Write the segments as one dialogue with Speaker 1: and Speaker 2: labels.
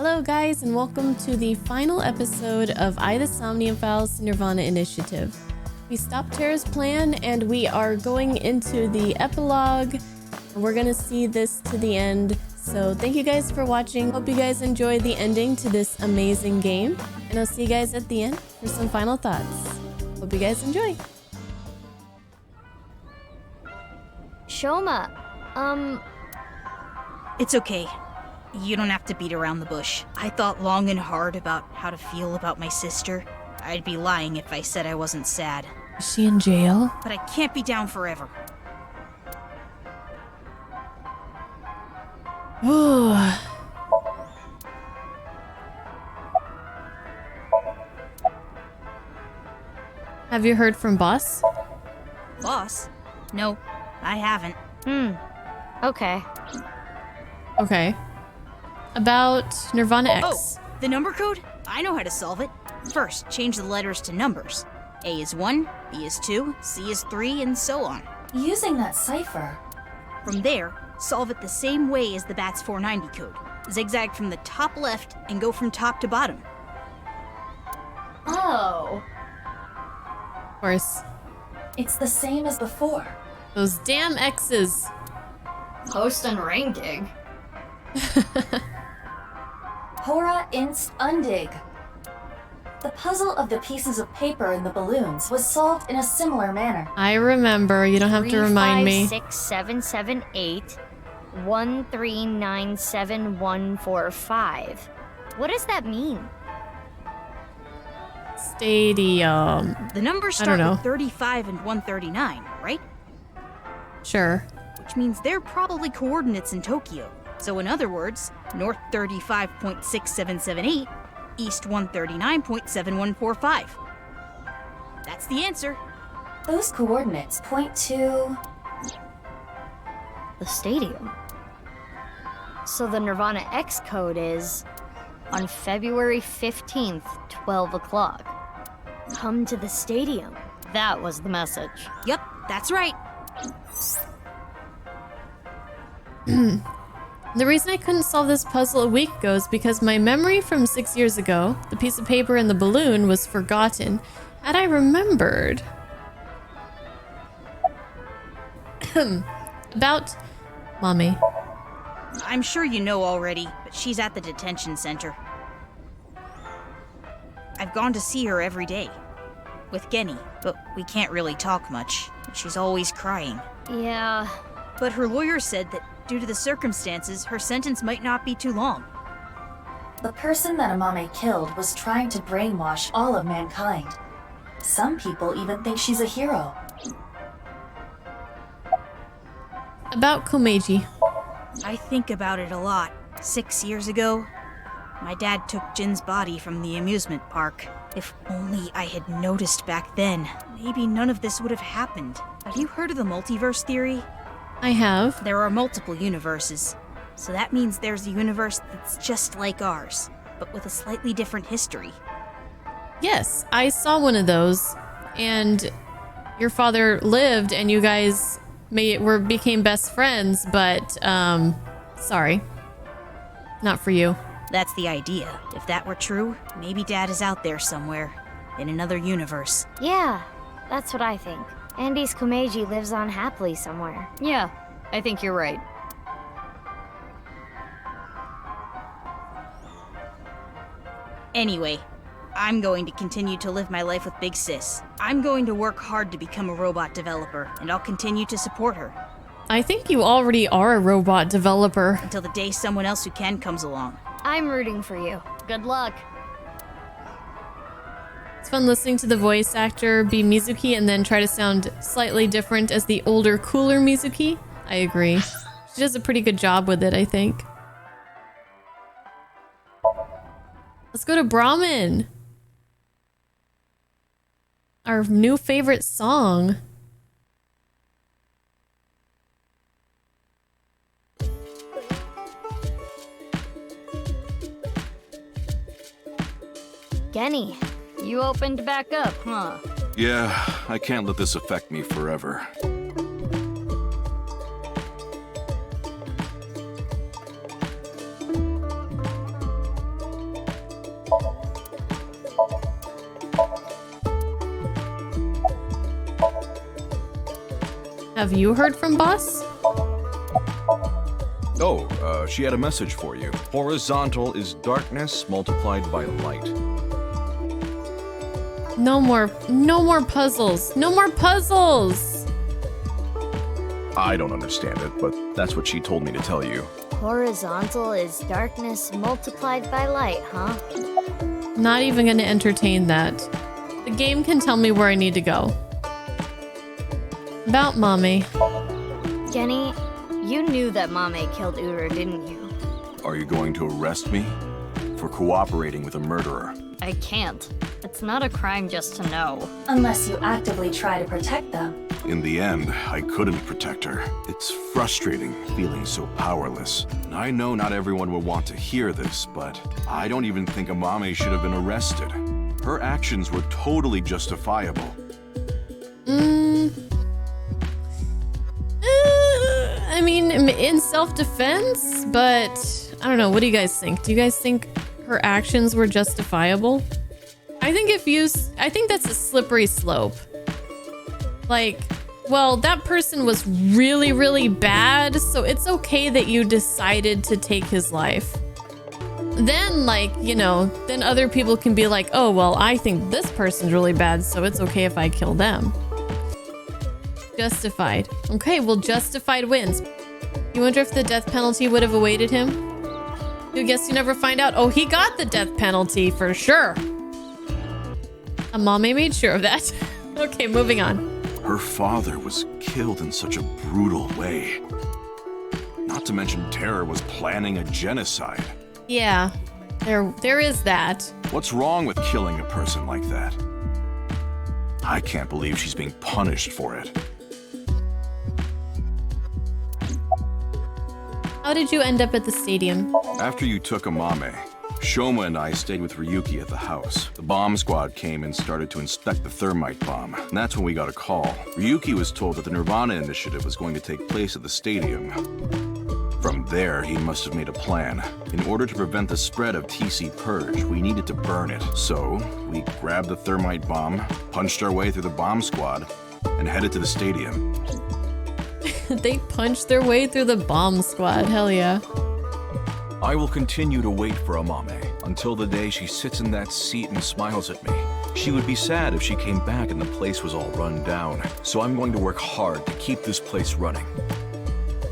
Speaker 1: Hello guys, and welcome to the final episode of AI Somnium Files nirvanA initiative. We stopped Tara's plan and we are going into the epilogue. We're gonna see this to the end. So thank you guys for watching. Hope you guys enjoy the ending to this amazing game. And I'll see you guys at the end for some final thoughts. Hope you guys enjoy.
Speaker 2: Shoma,
Speaker 3: It's okay. You don't have to beat around the bush. I thought long and hard about how to feel about my sister. I'd be lying if I said I wasn't sad.
Speaker 1: Is she in jail?
Speaker 3: But I can't be down forever.
Speaker 1: Ooh. Have you heard from Boss?
Speaker 3: Boss? No, I haven't.
Speaker 2: okay.
Speaker 1: Okay. About nirvanA X.
Speaker 3: Oh, the number code? I know how to solve it. First, change the letters to numbers. A is 1, B is 2, C is 3, and so on.
Speaker 4: Using that cipher.
Speaker 3: From there, solve it the same way as the BATS 490 code. Zigzag from the top left and go from top to bottom.
Speaker 4: Oh,
Speaker 1: Of course.
Speaker 4: it's the same as before.
Speaker 1: Those damn X's.
Speaker 4: Post and ranking. Hora inst undig. The puzzle of the pieces of paper in the balloons was solved in a similar manner.
Speaker 1: I remember. You don't have to remind me.
Speaker 2: 3567781397145. What does that mean?
Speaker 1: Stadium.
Speaker 3: The numbers
Speaker 1: I don't
Speaker 3: start
Speaker 1: know.
Speaker 3: with 35 and 139, right?
Speaker 1: Sure.
Speaker 3: Which means they're probably coordinates in Tokyo. So in other words, north 35.6778, east 139.7145. That's the answer.
Speaker 4: Those coordinates point to...
Speaker 2: The stadium. So the nirvanA X code is on February 15th, 12 o'clock. Come to the stadium. That was the message.
Speaker 3: Yep, that's right.
Speaker 1: The reason I couldn't solve this puzzle a week ago is because my memory from 6 years ago, the piece of paper in the balloon, was forgotten. Had I remembered... about Mommy.
Speaker 3: I'm sure you know already, but she's at the detention center. I've gone to see her every day. With Genny, but we can't really talk much. She's always crying.
Speaker 2: Yeah.
Speaker 3: But her lawyer said that due to the circumstances, her sentence might not be too long.
Speaker 4: The person that Amame killed was trying to brainwash all of mankind. Some people even think she's a hero.
Speaker 1: About Komeiji.
Speaker 3: I think about it a lot. 6 years ago, my dad took Jin's body from the amusement park. If only I had noticed back then, maybe none of this would have happened. Have you heard of the multiverse theory?
Speaker 1: I have.
Speaker 3: There are multiple universes. So that means there's a universe that's just like ours, but with a slightly different history.
Speaker 1: Yes, I saw one of those. And your father lived and you guys became best friends, but sorry. Not for you.
Speaker 3: That's the idea. If that were true, maybe Dad is out there somewhere, in another universe.
Speaker 2: Yeah, that's what I think. Andy's Komeiji lives on happily somewhere. Yeah, I think you're right.
Speaker 3: Anyway, I'm going to continue to live my life with Big Sis. I'm going to work hard to become a robot developer, and I'll continue to support her.
Speaker 1: I think you already are a robot developer.
Speaker 3: Until the day someone else who can comes along.
Speaker 2: I'm rooting for you. Good luck.
Speaker 1: It's fun listening to the voice actor be Mizuki and then try to sound slightly different as the older, cooler Mizuki. I agree. She does a pretty good job with it, I think. Let's go to Brahmin. Our new favorite song.
Speaker 2: Genny, you opened back up, huh?
Speaker 5: Yeah, I can't let this affect me forever.
Speaker 1: Have you heard from boss?
Speaker 5: Oh, she had a message for you. Horizontal is darkness multiplied by light.
Speaker 1: No more puzzles. No more puzzles.
Speaker 5: I don't understand it, but that's what she told me to tell you.
Speaker 2: Horizontal is darkness multiplied by light, huh?
Speaker 1: Not even gonna entertain that. The game can tell me where I need to go. About mommy.
Speaker 2: Jenny, you knew that Mame killed Uru, didn't you?
Speaker 5: Are you going to arrest me for cooperating with a murderer?
Speaker 2: I can't. It's not a crime just to know.
Speaker 4: Unless you actively try to protect them.
Speaker 5: In the end, I couldn't protect her. It's frustrating feeling so powerless. And I know not everyone will want to hear this, but I don't even think Amame should have been arrested. Her actions were totally justifiable.
Speaker 1: I mean, in self-defense, but I don't know. What do you guys think? Do you guys think her actions were justifiable? I think I think that's a slippery slope. Like, well, that person was really, really bad, so it's okay that you decided to take his life. Then, like, you know, then other people can be like, oh, well, I think this person's really bad, so it's okay if I kill them. Justified. Okay, well, justified wins. You wonder if the death penalty would have awaited him? You guess you never find out. Oh, he got the death penalty for sure. Mame made sure of that. Okay, moving on.
Speaker 5: Her father was killed in such a brutal way. Not to mention Terror was planning a genocide.
Speaker 1: Yeah, there is that.
Speaker 5: What's wrong with killing a person like that? I can't believe she's being punished for it.
Speaker 1: How did you end up at the stadium?
Speaker 5: After you took Amame, Shoma and I stayed with Ryuki at the house. The bomb squad came and started to inspect the thermite bomb, and that's when we got a call. Ryuki was told that the nirvanA initiative was going to take place at the stadium. From there, he must have made a plan. In order to prevent the spread of TC Purge, we needed to burn it. So, we grabbed the thermite bomb, punched our way through the bomb squad, and headed to the stadium.
Speaker 1: They punched their way through the bomb squad. Hell yeah.
Speaker 5: I will continue to wait for Amame until the day she sits in that seat and smiles at me. She would be sad if she came back and the place was all run down. So I'm going to work hard to keep this place running.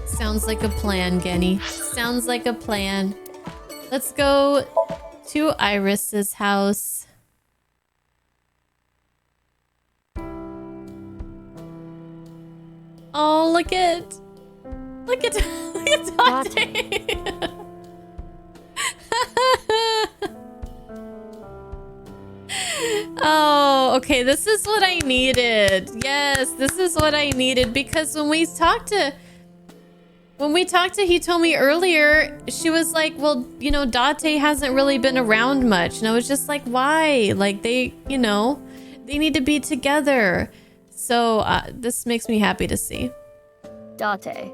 Speaker 1: Sounds like a plan, Genny. Sounds like a plan. Let's go to Iris's house. Oh, look at Dante. Oh, okay. This is what I needed. Yes, this is what I needed, because when we talked to, he told me earlier, she was like, well, you know, Date hasn't really been around much. And I was just like, why? Like, they, you know, they need to be together. So this makes me happy to see.
Speaker 2: Date.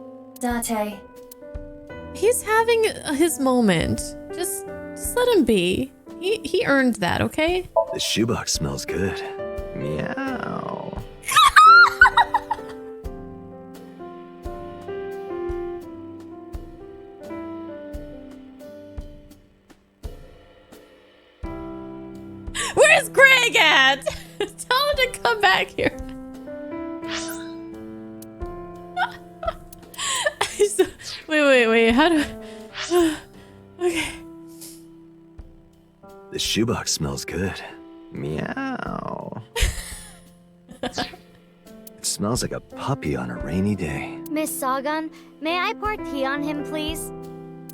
Speaker 1: He's having his moment. Just let him be. He earned that, okay?
Speaker 6: The shoebox smells good. Meow.
Speaker 1: Where's Greg at? Tell him to come back here. Wait. How do I... Okay.
Speaker 6: The shoebox smells good. Meow. It smells like a puppy on a rainy day.
Speaker 2: Miss Sagan, may I pour tea on him, please?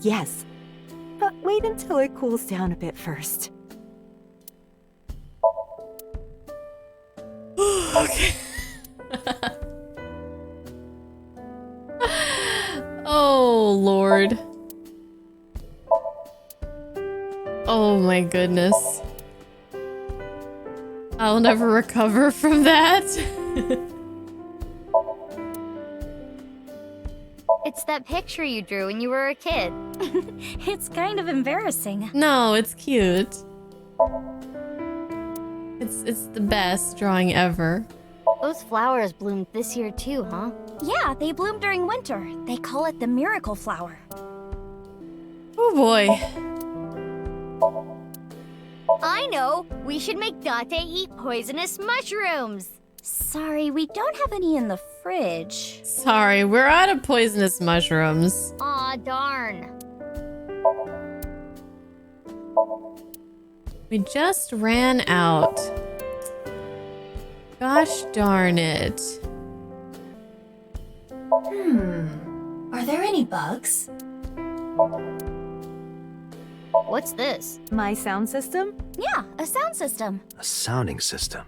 Speaker 7: Yes, but wait until it cools down a bit first.
Speaker 1: Okay. Oh, Lord. Oh my goodness. I'll never recover from that.
Speaker 2: It's that picture you drew when you were a kid.
Speaker 3: It's kind of embarrassing.
Speaker 1: No, it's cute. It's the best drawing ever.
Speaker 2: Those flowers bloomed this year too, huh?
Speaker 8: Yeah, they bloom during winter. They call it the miracle flower.
Speaker 1: Oh boy.
Speaker 2: I know! We should make Date eat poisonous mushrooms!
Speaker 8: Sorry, we don't have any in the fridge.
Speaker 1: Sorry, we're out of poisonous mushrooms.
Speaker 2: Aw, darn.
Speaker 1: We just ran out. Gosh darn it.
Speaker 4: Are there any bugs?
Speaker 2: What's this?
Speaker 7: My sound system?
Speaker 8: Yeah, a sound system.
Speaker 6: A sounding system.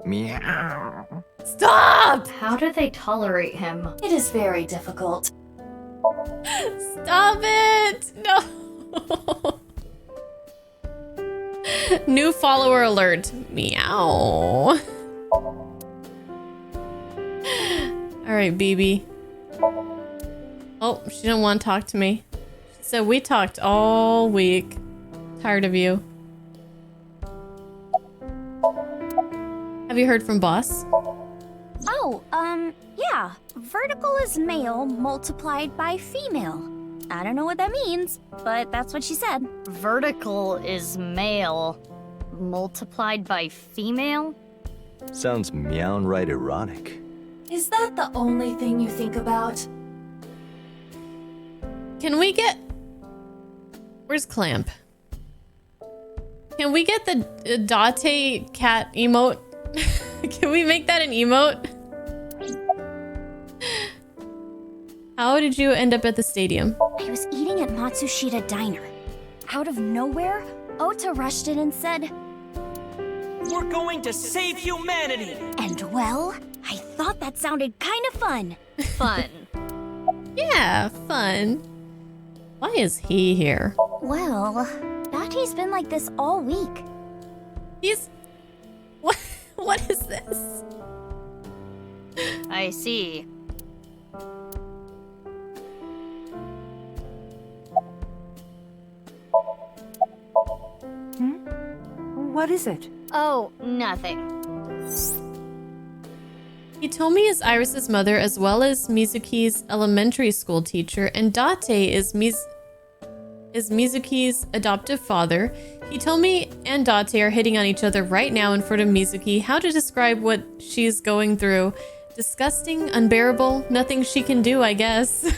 Speaker 6: Meow.
Speaker 1: Stop!
Speaker 2: How do they tolerate him?
Speaker 4: It is very difficult.
Speaker 1: Stop it! No! New follower alert. Meow. Alright, BB. Oh, she didn't want to talk to me. She said we talked all week. Tired of you. Have you heard from boss?
Speaker 8: Oh, yeah. Vertical is male multiplied by female. I don't know what that means, but that's what she said.
Speaker 2: Vertical is male, multiplied by female?
Speaker 6: Sounds meow-right erotic.
Speaker 4: Is that the only thing you think about?
Speaker 1: Can we get... Where's Clamp? Can we get the Date cat emote? Can we make that an emote? How did you end up at the stadium?
Speaker 8: I was eating at Matsushita Diner. Out of nowhere, Ota rushed in and said,
Speaker 9: "We're going to save humanity!"
Speaker 8: and well, I thought that sounded kind of fun.
Speaker 2: Fun.
Speaker 1: Yeah, fun. Why is he here?
Speaker 8: Well, Date's been like this all week.
Speaker 1: He's... What? What is this?
Speaker 2: I see.
Speaker 7: What is it?
Speaker 2: Oh, nothing.
Speaker 1: He told me is Iris's mother as well as Mizuki's elementary school teacher, and Date is Mizuki's adoptive father. He told me and Date are hitting on each other right now in front of Mizuki. How to describe what she's going through? Disgusting, unbearable, nothing she can do, I guess.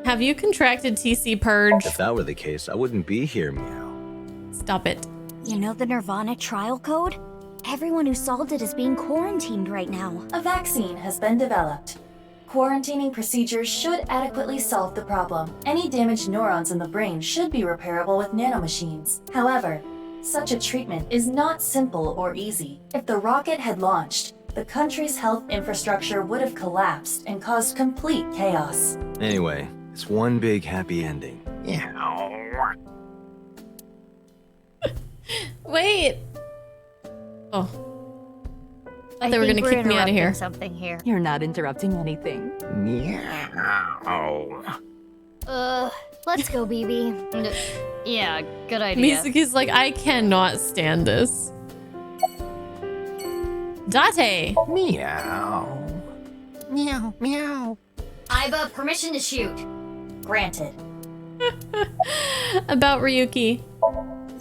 Speaker 1: Have you contracted TC Purge?
Speaker 6: If that were the case, I wouldn't be here, meow.
Speaker 1: Stop it.
Speaker 8: You know the nirvanA trial code? Everyone who solved it is being quarantined right now.
Speaker 4: A vaccine has been developed. Quarantining procedures should adequately solve the problem. Any damaged neurons in the brain should be repairable with nanomachines. However, such a treatment is not simple or easy. If the rocket had launched, the country's health infrastructure would have collapsed and caused complete chaos.
Speaker 6: Anyway, it's one big happy ending.
Speaker 1: Wait. Oh.
Speaker 2: I
Speaker 1: They were
Speaker 2: think
Speaker 1: gonna kick me out of
Speaker 2: interrupting
Speaker 1: here.
Speaker 2: Something here.
Speaker 7: You're not interrupting anything.
Speaker 6: Meow.
Speaker 2: Let's go, BB. Yeah, good idea.
Speaker 1: Mizuki's like, I cannot stand this. Date.
Speaker 6: Meow. Meow, meow.
Speaker 2: I've permission to shoot.
Speaker 4: Granted.
Speaker 1: About Ryuki.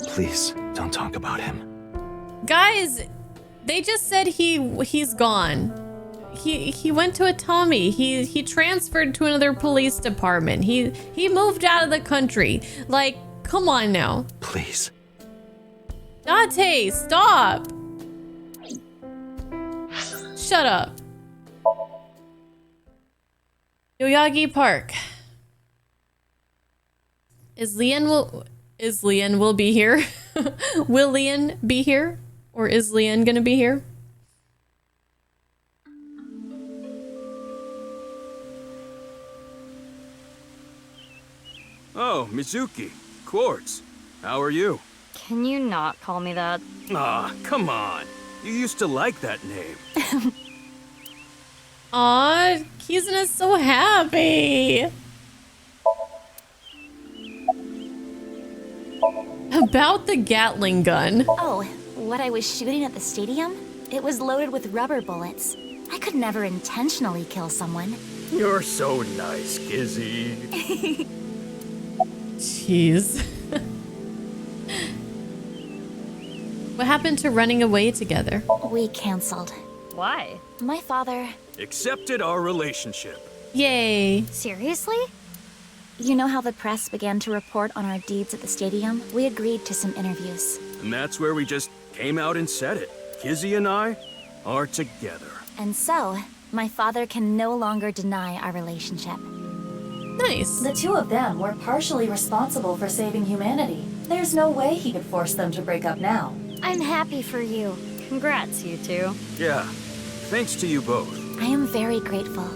Speaker 6: Please, don't talk about him.
Speaker 1: Guys, they just said he's gone. He went to Atami. He transferred to another police department. He moved out of the country. Like, come on now.
Speaker 6: Please.
Speaker 1: Date, stop. Shut up. Yoyagi Park. Is Leon will be here? Will Leon be here? Or is Leon gonna be here?
Speaker 10: Oh, Mizuki. Quartz. How are you?
Speaker 2: Can you not call me that?
Speaker 10: Ah, come on. You used to like that name.
Speaker 1: Aw, Kizuna's so happy. About the Gatling gun.
Speaker 8: Oh, what I was shooting at the stadium? It was loaded with rubber bullets. I could never intentionally kill someone.
Speaker 10: You're so nice, Kizzy.
Speaker 1: Jeez. What happened to running away together?
Speaker 8: We canceled.
Speaker 2: Why?
Speaker 8: My father...
Speaker 10: Accepted our relationship.
Speaker 1: Yay.
Speaker 8: Seriously? You know how the press began to report on our deeds at the stadium? We agreed to some interviews.
Speaker 10: And that's where we just came out and said it. Kizzy and I are together.
Speaker 8: And so, my father can no longer deny our relationship.
Speaker 1: Nice.
Speaker 4: The two of them were partially responsible for saving humanity. There's no way he could force them to break up now.
Speaker 8: I'm happy for you.
Speaker 2: Congrats, you two.
Speaker 10: Yeah, thanks to you both.
Speaker 8: I am very grateful.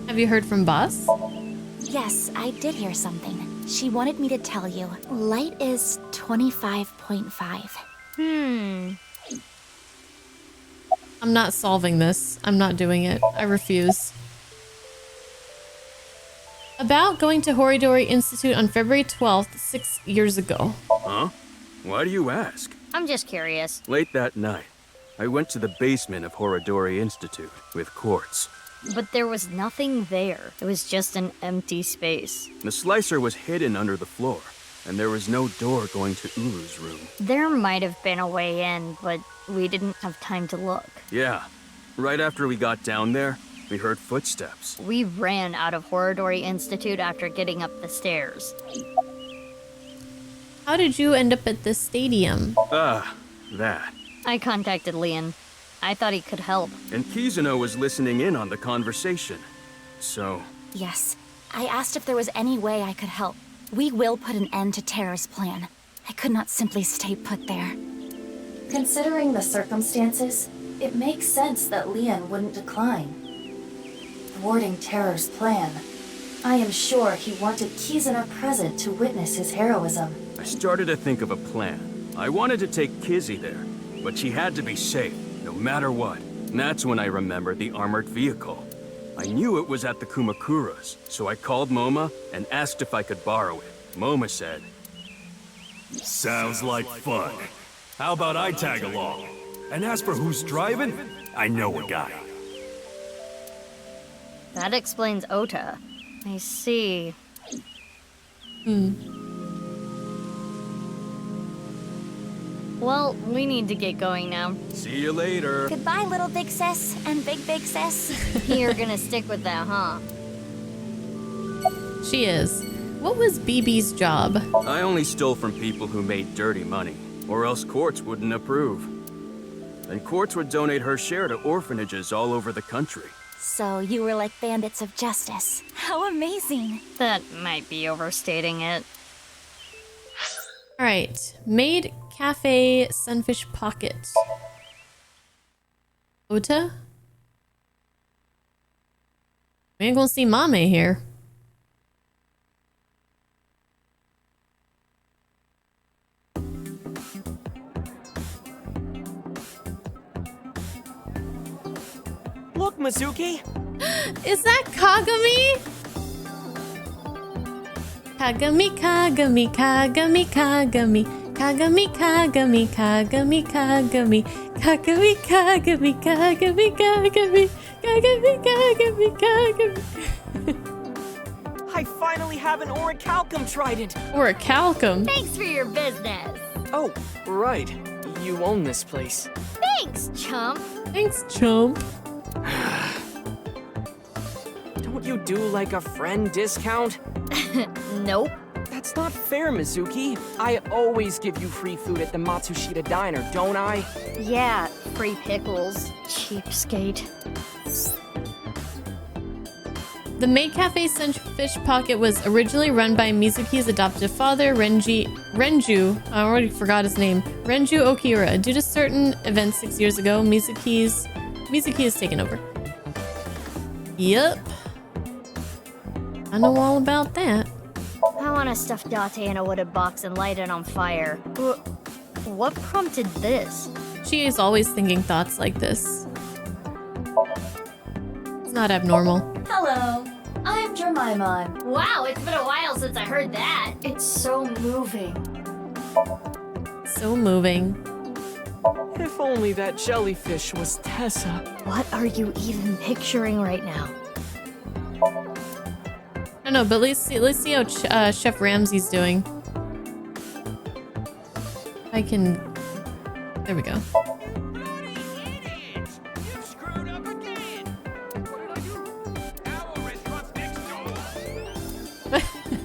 Speaker 1: Have you heard from Boss?
Speaker 8: Yes, I did hear something. She wanted me to tell you. Light is 25.5.
Speaker 1: I'm not solving this. I'm not doing it. I refuse. About going to Horidori Institute on February 12th, 6 years ago.
Speaker 10: Huh? Why do you ask?
Speaker 2: I'm just curious.
Speaker 10: Late that night, I went to the basement of Horidori Institute with Quartz.
Speaker 2: But there was nothing there. It was just an empty space.
Speaker 10: The slicer was hidden under the floor, and there was no door going to Ulu's room.
Speaker 2: There might have been a way in, but we didn't have time to look.
Speaker 10: Yeah. Right after we got down there, we heard footsteps.
Speaker 2: We ran out of Horidori Institute after getting up the stairs.
Speaker 1: How did you end up at the stadium?
Speaker 10: That.
Speaker 2: I contacted Leon. I thought he could help.
Speaker 10: And Kizuno was listening in on the conversation. So...
Speaker 8: Yes. I asked if there was any way I could help. We will put an end to Terror's plan. I could not simply stay put there.
Speaker 4: Considering the circumstances, it makes sense that Leon wouldn't decline. Thwarting Terror's plan. I am sure he wanted Kizuno present to witness his heroism.
Speaker 10: I started to think of a plan. I wanted to take Kizzy there, but she had to be safe, no matter what. And that's when I remembered the armored vehicle. I knew it was at the Kumakura's, so I called Moma and asked if I could borrow it. Moma said,
Speaker 11: "Sounds like fun. How about I tag along? And as for who's driving, I know a guy."
Speaker 2: That explains Ota. I see. Well, we need to get going now.
Speaker 10: "See you later."
Speaker 8: Goodbye, little big sis and big sis.
Speaker 2: You're gonna stick with that, huh?
Speaker 1: She is. What was BB's job?
Speaker 10: I only stole from people who made dirty money, or else Quartz wouldn't approve. And Quartz would donate her share to orphanages all over the country.
Speaker 8: So you were like bandits of justice. How amazing.
Speaker 2: That might be overstating it.
Speaker 1: All right. Maid Cafe Sunfish Pocket. Ota? We ain't gonna see Mame here.
Speaker 9: Look, Mizuki!
Speaker 1: Is that Kagami? Kagami, Kagami, Kagami, Kagami, Kagami, Kagami, Kagami, Kagami, Kagami, Kagami, Kagami, Kagami, Kagami, Kagami, Kagami.
Speaker 9: I finally have an orichalcum trident!
Speaker 1: Orichalcum?
Speaker 2: Thanks for your business.
Speaker 9: Oh, right. You own this place.
Speaker 2: Thanks, chump.
Speaker 1: Thanks, chump.
Speaker 9: Don't you do like a friend discount?
Speaker 2: Nope.
Speaker 9: That's not fair, Mizuki. I always give you free food at the Matsushita Diner, don't I?
Speaker 2: Yeah, free pickles. Cheapskate.
Speaker 1: The Maid Cafe Sunfish Pocket was originally run by Mizuki's adoptive father, Renju, I already forgot his name, Renju Okira. Due to certain events 6 years ago, Mizuki has taken over. Yup. I know all about that.
Speaker 2: I want to stuff Date in a wooded box and light it on fire. What prompted this?
Speaker 1: She is always thinking thoughts like this. It's not abnormal.
Speaker 4: Hello. I'm Jemimon.
Speaker 2: Wow, it's been a while since I heard that.
Speaker 4: It's so moving.
Speaker 1: So moving.
Speaker 9: If only that jellyfish was Tessa.
Speaker 2: What are you even picturing right now?
Speaker 1: I don't know, but let's see how Chef Ramsay's doing. I can. There we go.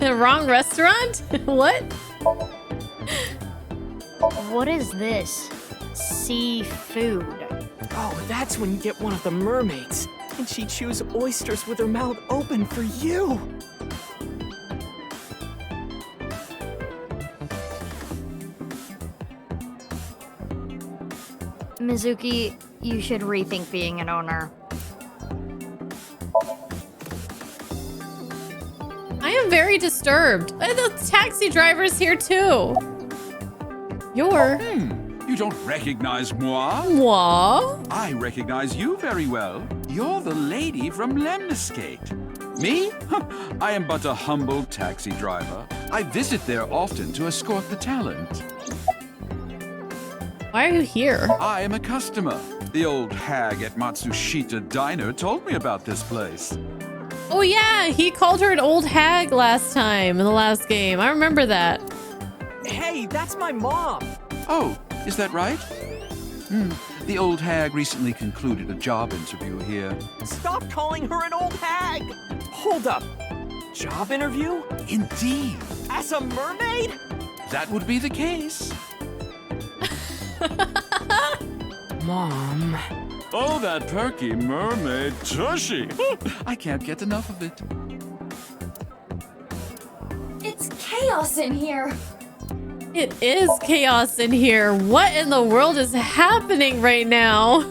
Speaker 1: Wrong restaurant? What?
Speaker 2: What is this? Seafood.
Speaker 9: Oh, that's when you get one of the mermaids. And she chews oysters with her mouth open for you.
Speaker 2: Mizuki, you should rethink being an owner.
Speaker 1: I am very disturbed. The taxi driver's here too. You're...
Speaker 12: You don't recognize moi?
Speaker 1: Moi?
Speaker 12: I recognize you very well. You're the lady from Lemniscate. Me? I am but a humble taxi driver. I visit there often to escort the talent.
Speaker 1: Why are you here?
Speaker 12: I am a customer. The old hag at Matsushita Diner told me about this place.
Speaker 1: Oh yeah, he called her an old hag last time in the last game. I remember that.
Speaker 9: Hey, that's my mom.
Speaker 12: Oh, is that right? The old hag recently concluded a job interview here.
Speaker 9: Stop calling her an old hag. Hold up. Job interview?
Speaker 12: Indeed.
Speaker 9: As a mermaid?
Speaker 12: That would be the case.
Speaker 9: Mom.
Speaker 12: Oh, that perky mermaid tushy. I can't get enough of it.
Speaker 4: It's chaos in here.
Speaker 1: It is chaos in here. What in the world is happening right now?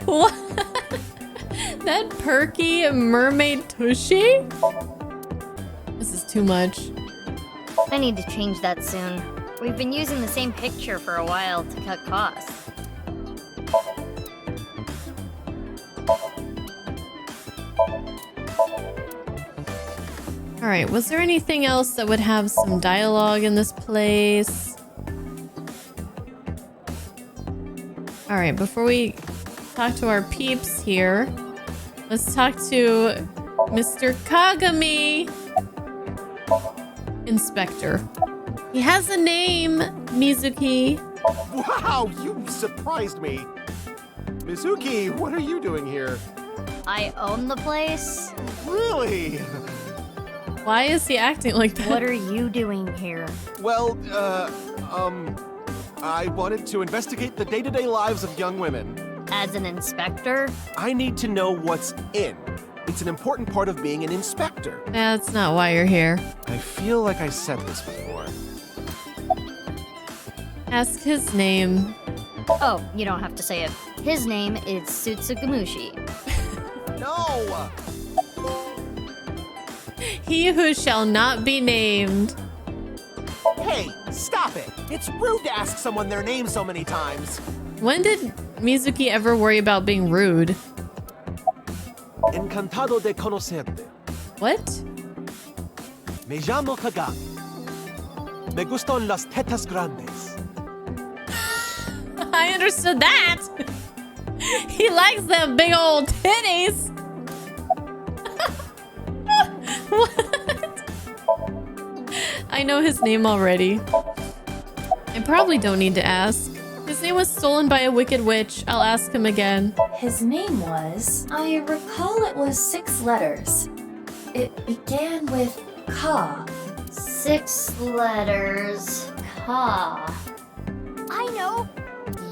Speaker 1: What? That perky mermaid tushy? This is too much.
Speaker 2: I need to change that soon. We've been using the same picture for a while to cut costs.
Speaker 1: All right, was there anything else that would have some dialogue in this place? All right, before we talk to our peeps here, let's talk to Mr. Kagami. Inspector. He has a name, Mizuki.
Speaker 13: Wow, you surprised me. Mizuki, what are you doing here?
Speaker 2: I own the place.
Speaker 13: Really?
Speaker 1: Why is he acting like that?
Speaker 2: What are you doing here?
Speaker 13: Well, I wanted to investigate the day-to-day lives of young women.
Speaker 2: As an inspector?
Speaker 13: I need to know what's in. It's an important part of being an inspector.
Speaker 1: That's not why you're here.
Speaker 13: I feel like I said this before.
Speaker 1: Ask his name.
Speaker 2: Oh, you don't have to say it. His name is Tsutsugamushi.
Speaker 13: No!
Speaker 1: He who shall not be named.
Speaker 13: Hey, stop it! It's rude to ask someone their name so many times.
Speaker 1: When did Mizuki ever worry about being rude?
Speaker 13: Encantado de conocerte.
Speaker 1: What?
Speaker 13: Me llamo Kagami. Me gustan las tetas grandes.
Speaker 1: I understood that. He likes them big old titties. What? I know his name already. I probably don't need to ask. His name was stolen by a wicked witch. I'll ask him again.
Speaker 4: His name was... I recall it was 6 letters. It began with Ka.
Speaker 2: 6 letters. Ka. I know.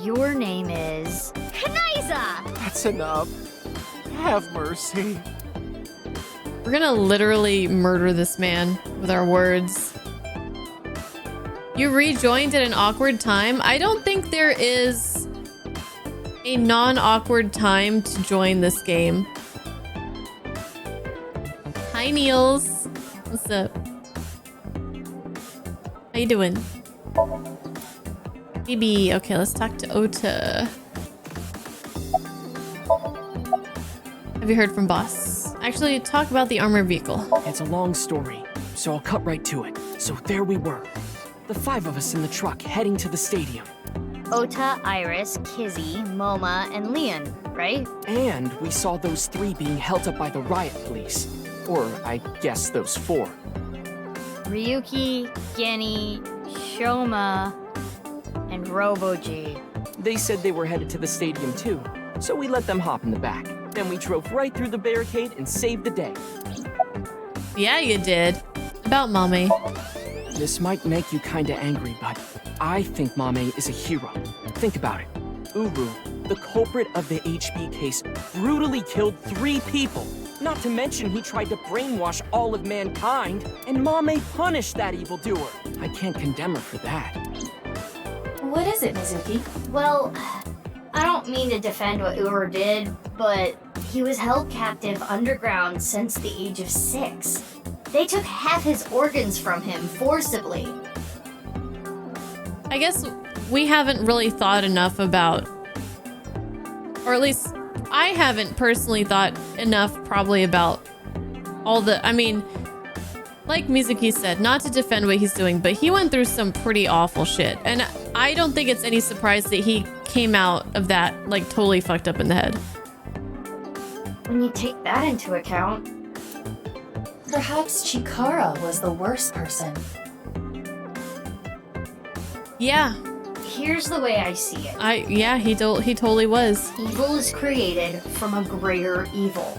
Speaker 2: Your name is... Kanaiza!
Speaker 13: That's enough. Have mercy.
Speaker 1: We're gonna literally murder this man with our words. You rejoined at an awkward time? I don't think there is a non-awkward time to join this game. Hi, Niels. What's up? How you doing? Maybe. Okay, let's talk to Ota. Have you heard from boss? Actually, talk about the armored vehicle.
Speaker 9: It's a long story, so I'll cut right to it. So there we were. The 5 of us in the truck heading to the stadium.
Speaker 2: Ota, Iris, Kizzy, Moma, and Leon, right?
Speaker 9: And we saw those 3 being held up by the riot police. Or, I guess those 4.
Speaker 2: Ryuki, Genny, Shoma, and Robo-G.
Speaker 9: They said they were headed to the stadium too, so we let them hop in the back. Then we drove right through the barricade and saved the day.
Speaker 1: Yeah, you did. About Mame.
Speaker 9: This might make you kinda angry, but I think Mame is a hero. Think about it. Uru, the culprit of the HB case, brutally killed 3 people. Not to mention he tried to brainwash all of mankind, and Mame punished that evildoer. I can't condemn her for that.
Speaker 4: What is it, Mizuki?
Speaker 2: Well, I don't mean to defend what Uru did, but he was held captive underground since the age of 6. They took half his organs from him forcibly.
Speaker 1: I guess we haven't really thought enough about, or at least I haven't personally thought enough probably about all the, I mean, like Mizuki said, not to defend what he's doing, but he went through some pretty awful shit. And I don't think it's any surprise that he came out of that like totally fucked up in the head.
Speaker 2: When you take that into account,
Speaker 4: perhaps Chikara was the worst person.
Speaker 1: Yeah.
Speaker 2: Here's the way I see it.
Speaker 1: Yeah, he totally was.
Speaker 2: Evil is created from a greater evil.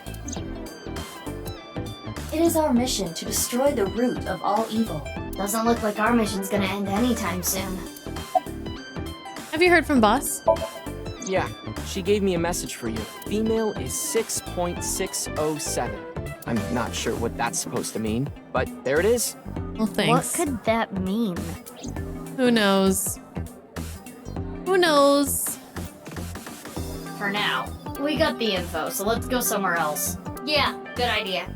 Speaker 4: It is our mission to destroy the root of all evil.
Speaker 2: Doesn't look like our mission's gonna end anytime soon.
Speaker 1: Have you heard from boss?
Speaker 9: Yeah, she gave me a message for you. Female is 6.607. I'm not sure what that's supposed to mean, but there it is.
Speaker 1: Well, thanks.
Speaker 2: What could that mean?
Speaker 1: Who knows? Who knows?
Speaker 2: For now, we got the info, so let's go somewhere else. Yeah, good idea.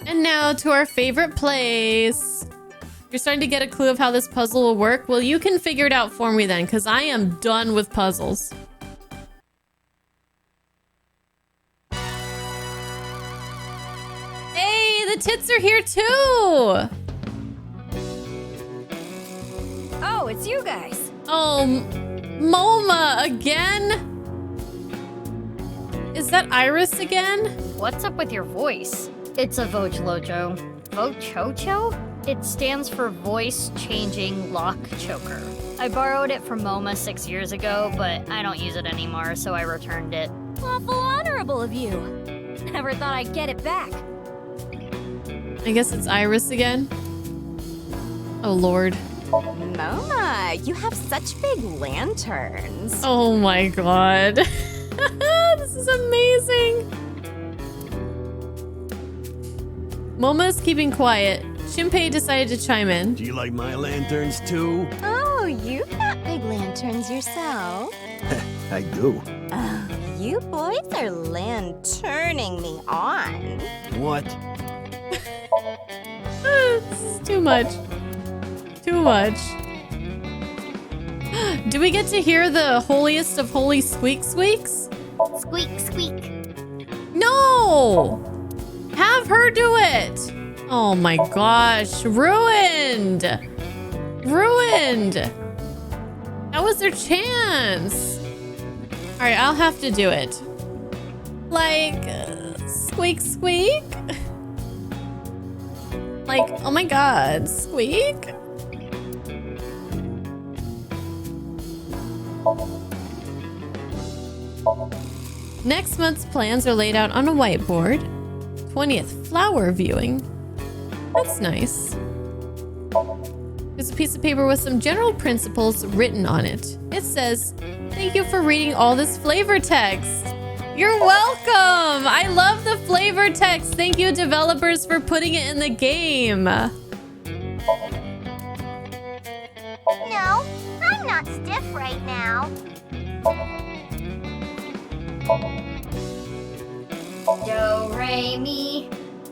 Speaker 1: And now to our favorite place. You're starting to get a clue of how this puzzle will work? Well, you can figure it out for me then, because I am done with puzzles. Hey, the tits are here too!
Speaker 7: Oh, it's you guys.
Speaker 1: Oh, Moma again? Is that Iris again?
Speaker 2: What's up with your voice? It's a Vochlojo. Vochocho? It stands for Voice Changing Lock Choker. I borrowed it from Moma 6 years ago, but I don't use it anymore, so I returned it.
Speaker 7: Awful honorable of you. Never thought I'd get it back.
Speaker 1: I guess it's Iris again. Oh, Lord.
Speaker 7: Moma, you have such big lanterns.
Speaker 1: Oh my god. This is amazing. Moma's keeping quiet. Shinpei decided to chime in.
Speaker 11: Do you like my lanterns too?
Speaker 7: Oh, you've got big lanterns yourself.
Speaker 6: I do.
Speaker 7: Oh, you boys are lanterning me on.
Speaker 11: What?
Speaker 1: This is too much. Too much. Do we get to hear the holiest of holy squeak squeaks?
Speaker 2: Squeak, squeak.
Speaker 1: No! Have her do it! Oh my gosh, ruined! Ruined! That was their chance! Alright, I'll have to do it. Like, squeak, squeak? Like, oh my god, squeak? Next month's plans are laid out on a whiteboard. 20th flower viewing. That's nice. There's a piece of paper with some general principles written on it. It says, "Thank you for reading all this flavor text." You're welcome! I love the flavor text. Thank you, developers, for putting it in the game.
Speaker 8: No, I'm not stiff right now.
Speaker 2: Do, re, mi.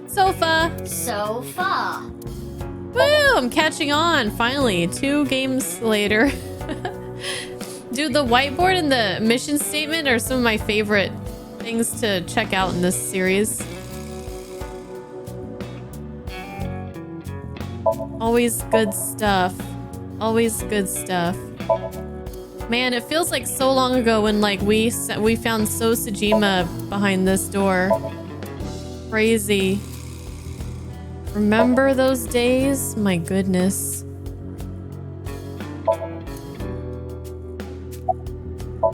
Speaker 1: Sofa.
Speaker 2: Sofa.
Speaker 1: Woo! I'm catching on, finally. 2 games later. Dude, the whiteboard and the mission statement are some of my favorite things to check out in this series. Always good stuff. Always good stuff. Man, it feels like so long ago when like we found So Sejima behind this door. Crazy. Remember those days? My goodness.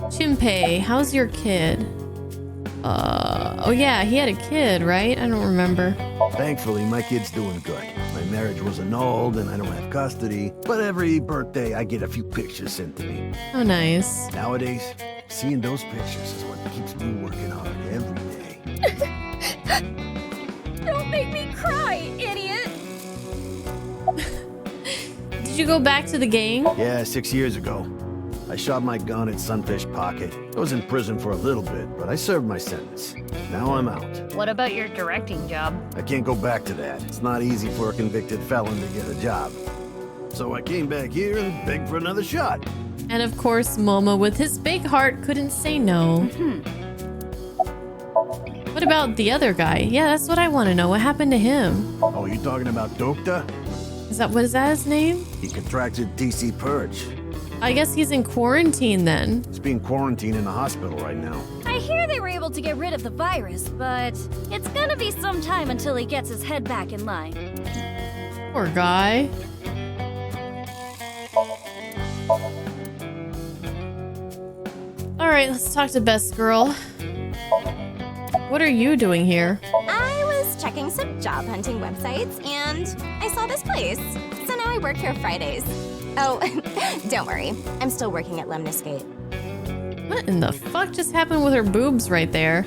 Speaker 1: Chimpei, how's your kid? Oh yeah, he had a kid, right? I don't remember.
Speaker 14: Thankfully, my kid's doing good. My marriage was annulled and I don't have custody, but every birthday I get a few pictures sent to me.
Speaker 1: Oh, nice.
Speaker 14: Nowadays, seeing those pictures is what keeps me working hard every day.
Speaker 8: Don't make me cry, idiot!
Speaker 1: Did you go back to the gang?
Speaker 14: Yeah, 6 years ago. I shot my gun at Sunfish Pocket. I was in prison for a little bit, but I served my sentence. Now I'm out.
Speaker 2: What about your directing job?
Speaker 14: I can't go back to that. It's not easy for a convicted felon to get a job. So I came back here and begged for another shot.
Speaker 1: And of course, Momo with his big heart couldn't say no. What about the other guy? Yeah, that's what I want to know. What happened to him?
Speaker 14: Oh, you talking about Dokta?
Speaker 1: What is that his name?
Speaker 14: He contracted TC Purge.
Speaker 1: I guess he's in quarantine then.
Speaker 14: He's being quarantined in the hospital right now.
Speaker 8: I hear they were able to get rid of the virus, but it's gonna be some time until he gets his head back in line.
Speaker 1: Poor guy. Alright, let's talk to Best Girl. What are you doing here?
Speaker 15: I was checking some job hunting websites and I saw this place. So now I work here Fridays. Oh, don't worry. I'm still working at Lemniscate.
Speaker 1: What in the fuck just happened with her boobs right there?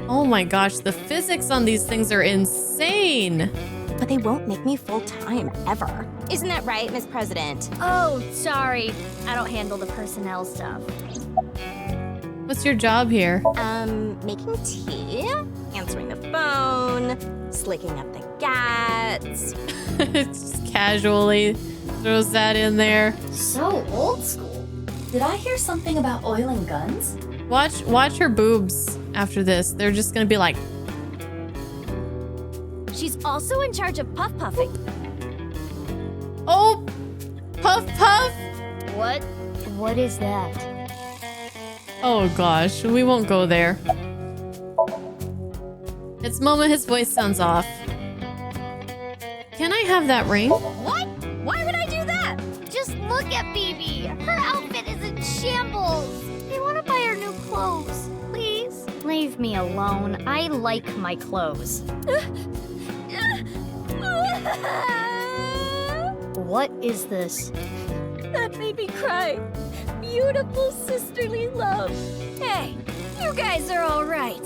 Speaker 1: Oh my gosh, the physics on these things are insane.
Speaker 15: But they won't make me full-time, ever. Isn't that right, Miss President?
Speaker 8: Oh, sorry. I don't handle the personnel stuff.
Speaker 1: What's your job here?
Speaker 15: Making tea, answering the phone, slicking up the gats.
Speaker 1: Just casually throws that in there.
Speaker 4: So old school. Did I hear something about oil and guns?
Speaker 1: Watch her boobs after this. They're just gonna be like...
Speaker 8: She's also in charge of puff puffing.
Speaker 1: Oh! Puff puff?
Speaker 2: What is that?
Speaker 1: Oh gosh, we won't go there. It's Momo, his voice sounds off. Can I have that ring?
Speaker 8: What? Why would I do that? Just look at Bibi. Her outfit is in shambles. I want to buy her new clothes, please.
Speaker 2: Leave me alone. I like my clothes. What is this?
Speaker 8: That made me cry. Beautiful sisterly love. Hey, you guys are all right.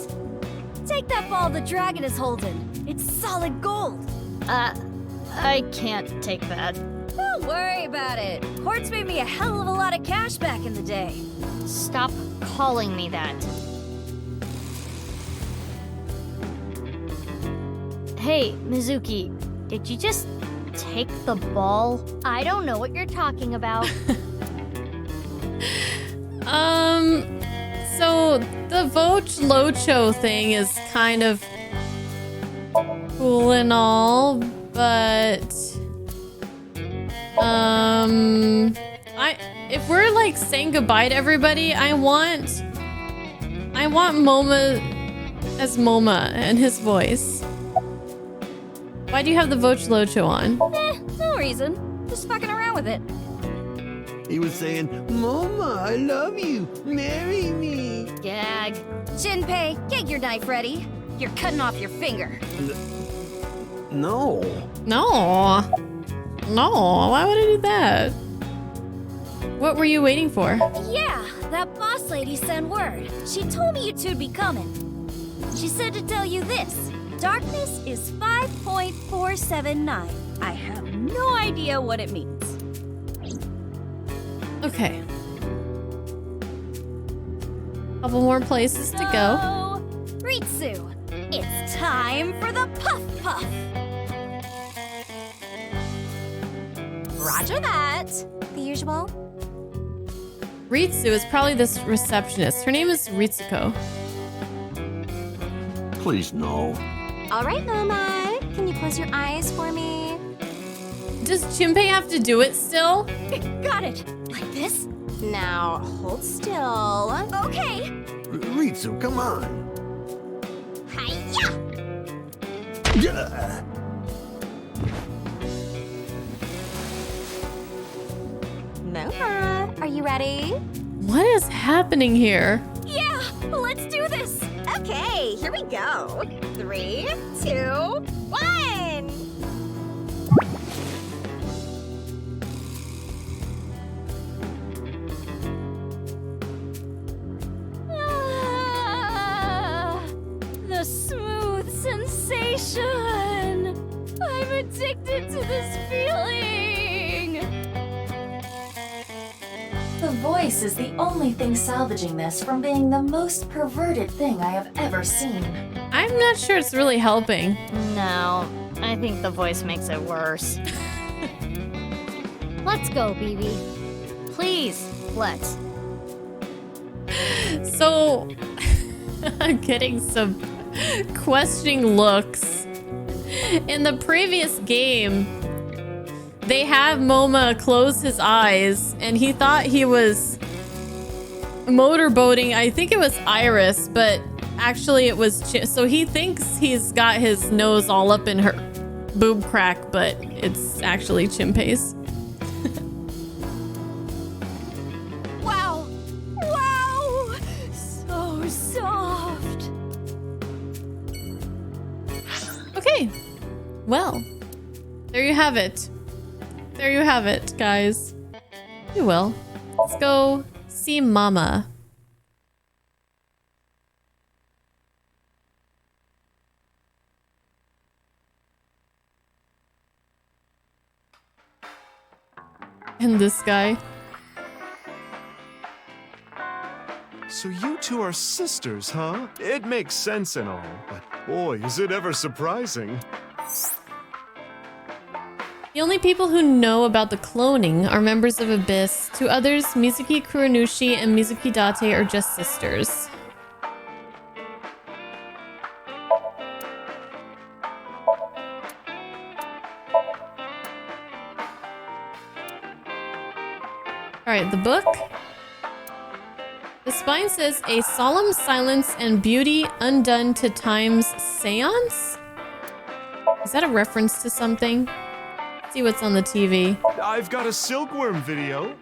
Speaker 8: Take that ball the dragon is holding. It's solid gold.
Speaker 2: I can't take that.
Speaker 8: Don't worry about it. Quartz made me a hell of a lot of cash back in the day.
Speaker 2: Stop calling me that. Hey, Mizuki, did you just take the ball?
Speaker 8: I don't know what you're talking about.
Speaker 1: So the Voch Locho thing is kind of cool and all, but if we're like saying goodbye to everybody, I want Moma as Moma and his voice. Why do you have the Voch Locho on?
Speaker 8: No reason. Just fucking around with it.
Speaker 14: He was saying, Mama, I love you. Marry me.
Speaker 8: Gag. Jinpei, get your knife ready. You're cutting off your finger.
Speaker 14: No.
Speaker 1: No. Why would I do that? What were you waiting for?
Speaker 8: Yeah, that boss lady sent word. She told me you two'd be coming. She said to tell you this. Darkness is 5.479. I have no idea what it means.
Speaker 1: Okay. Couple more places to go.
Speaker 8: Ritsu, it's time for the Puff Puff.
Speaker 15: Roger that. The usual.
Speaker 1: Ritsu is probably this receptionist. Her name is Ritsuko.
Speaker 14: Please, no.
Speaker 15: All right, Mama. Can you close your eyes for me?
Speaker 1: Does Chimpe have to do it still?
Speaker 8: Got it. Like this?
Speaker 15: Now, hold still.
Speaker 8: Okay.
Speaker 14: Ritsu, come on.
Speaker 15: Hi-ya!
Speaker 14: Yeah.
Speaker 15: Mama, are you ready?
Speaker 1: What is happening here?
Speaker 8: Yeah, let's do this.
Speaker 15: Okay, here we go. 3, 2, 1.
Speaker 8: Ah, the smooth sensation. I'm addicted to this feeling.
Speaker 4: The voice is the only thing salvaging this from being the most perverted thing I have ever seen.
Speaker 1: I'm not sure it's really helping.
Speaker 2: No, I think the voice makes it worse. Let's go, BB. Please, let's.
Speaker 1: So, I'm getting some questioning looks. In the previous game, they have Moma close his eyes, and he thought he was motorboating. I think it was Iris, but actually it was so he thinks he's got his nose all up in her boob crack, but it's actually Chimpe's.
Speaker 8: Wow. Wow. So soft.
Speaker 1: Okay. Well, there you have it. There you have it, guys. You will. Let's go see Mama. And this guy.
Speaker 13: So you two are sisters, huh? It makes sense and all, but boy, is it ever surprising.
Speaker 1: The only people who know about the cloning are members of Abyss. To others, Mizuki Kuronushi and Mizuki Date are just sisters. Alright, the book. The spine says, a solemn silence and beauty undone to time's seance? Is that a reference to something? Let's see what's on the TV.
Speaker 13: I've got a silkworm video.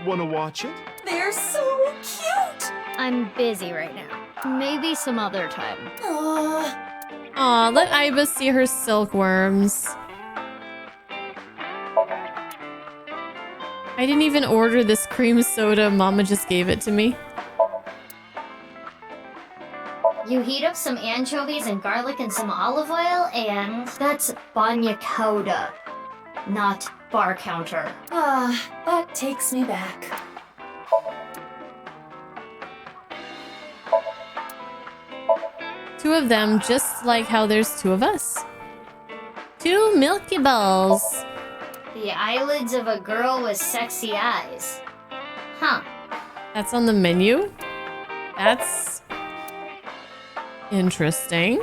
Speaker 13: Wanna watch it?
Speaker 15: They're so cute!
Speaker 2: I'm busy right now. Maybe some other time.
Speaker 1: Aw, let Iba see her silkworms. I didn't even order this cream soda. Mama just gave it to me.
Speaker 2: You heat up some anchovies and garlic and some olive oil, and that's banyakoda, not bar counter.
Speaker 4: That takes me back.
Speaker 1: Two of them, just like how there's two of us. Two Milky Balls.
Speaker 2: The eyelids of a girl with sexy eyes. Huh.
Speaker 1: That's on the menu? That's interesting.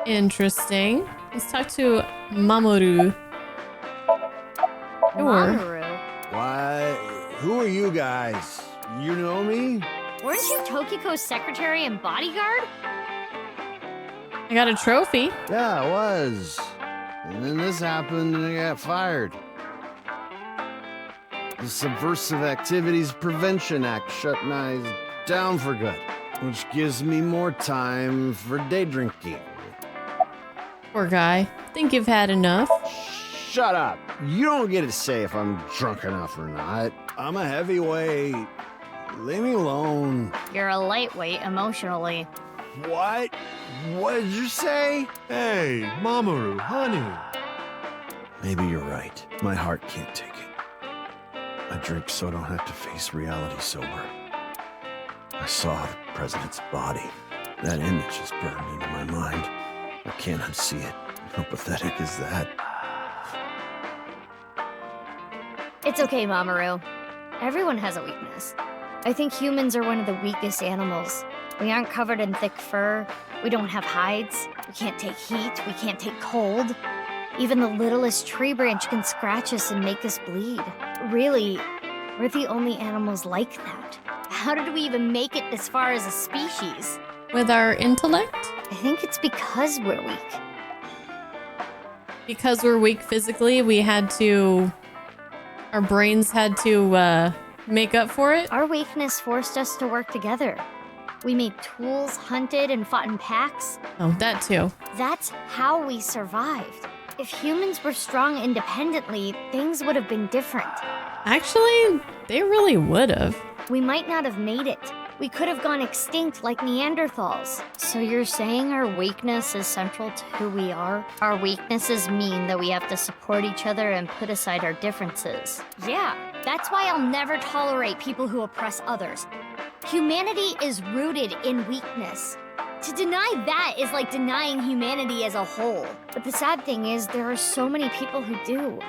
Speaker 1: Interesting. Let's talk to Mamoru.
Speaker 2: Mamoru?
Speaker 14: Why? Who are you guys? You know me?
Speaker 2: Weren't you Tokiko's secretary and bodyguard?
Speaker 1: I got a trophy.
Speaker 14: Yeah, I was. And then this happened and I got fired. The Subversive Activities Prevention Act shut my down for good, which gives me more time for day drinking.
Speaker 1: Poor guy. Think you've had enough.
Speaker 14: Shut up. You don't get to say if I'm drunk enough or not. I'm a heavyweight. Leave me alone.
Speaker 2: You're a lightweight emotionally.
Speaker 14: What? What did you say?
Speaker 13: Hey, Mamoru, honey.
Speaker 6: Maybe you're right. My heart can't take it. I drink so I don't have to face reality sober. I saw the president's body. That image is burned into my mind. I can't unsee it. How pathetic is that?
Speaker 2: It's okay, Mamoru. Everyone has a weakness. I think humans are one of the weakest animals. We aren't covered in thick fur. We don't have hides. We can't take heat. We can't take cold. Even the littlest tree branch can scratch us and make us bleed. Really, we're the only animals like that. How did we even make it this far as a species?
Speaker 1: With our intellect?
Speaker 2: I think it's because we're weak.
Speaker 1: Because we're weak physically, our brains had to make up for it?
Speaker 2: Our weakness forced us to work together. We made tools, hunted, and fought in packs.
Speaker 1: Oh, that too.
Speaker 2: That's how we survived. If humans were strong independently, things would have been different.
Speaker 1: Actually, they really would have.
Speaker 2: We might not have made it. We could have gone extinct like Neanderthals. So you're saying our weakness is central to who we are? Our weaknesses mean that we have to support each other and put aside our differences. Yeah, that's why I'll never tolerate people who oppress others. Humanity is rooted in weakness. To deny that is like denying humanity as a whole. But the sad thing is, there are so many people who do.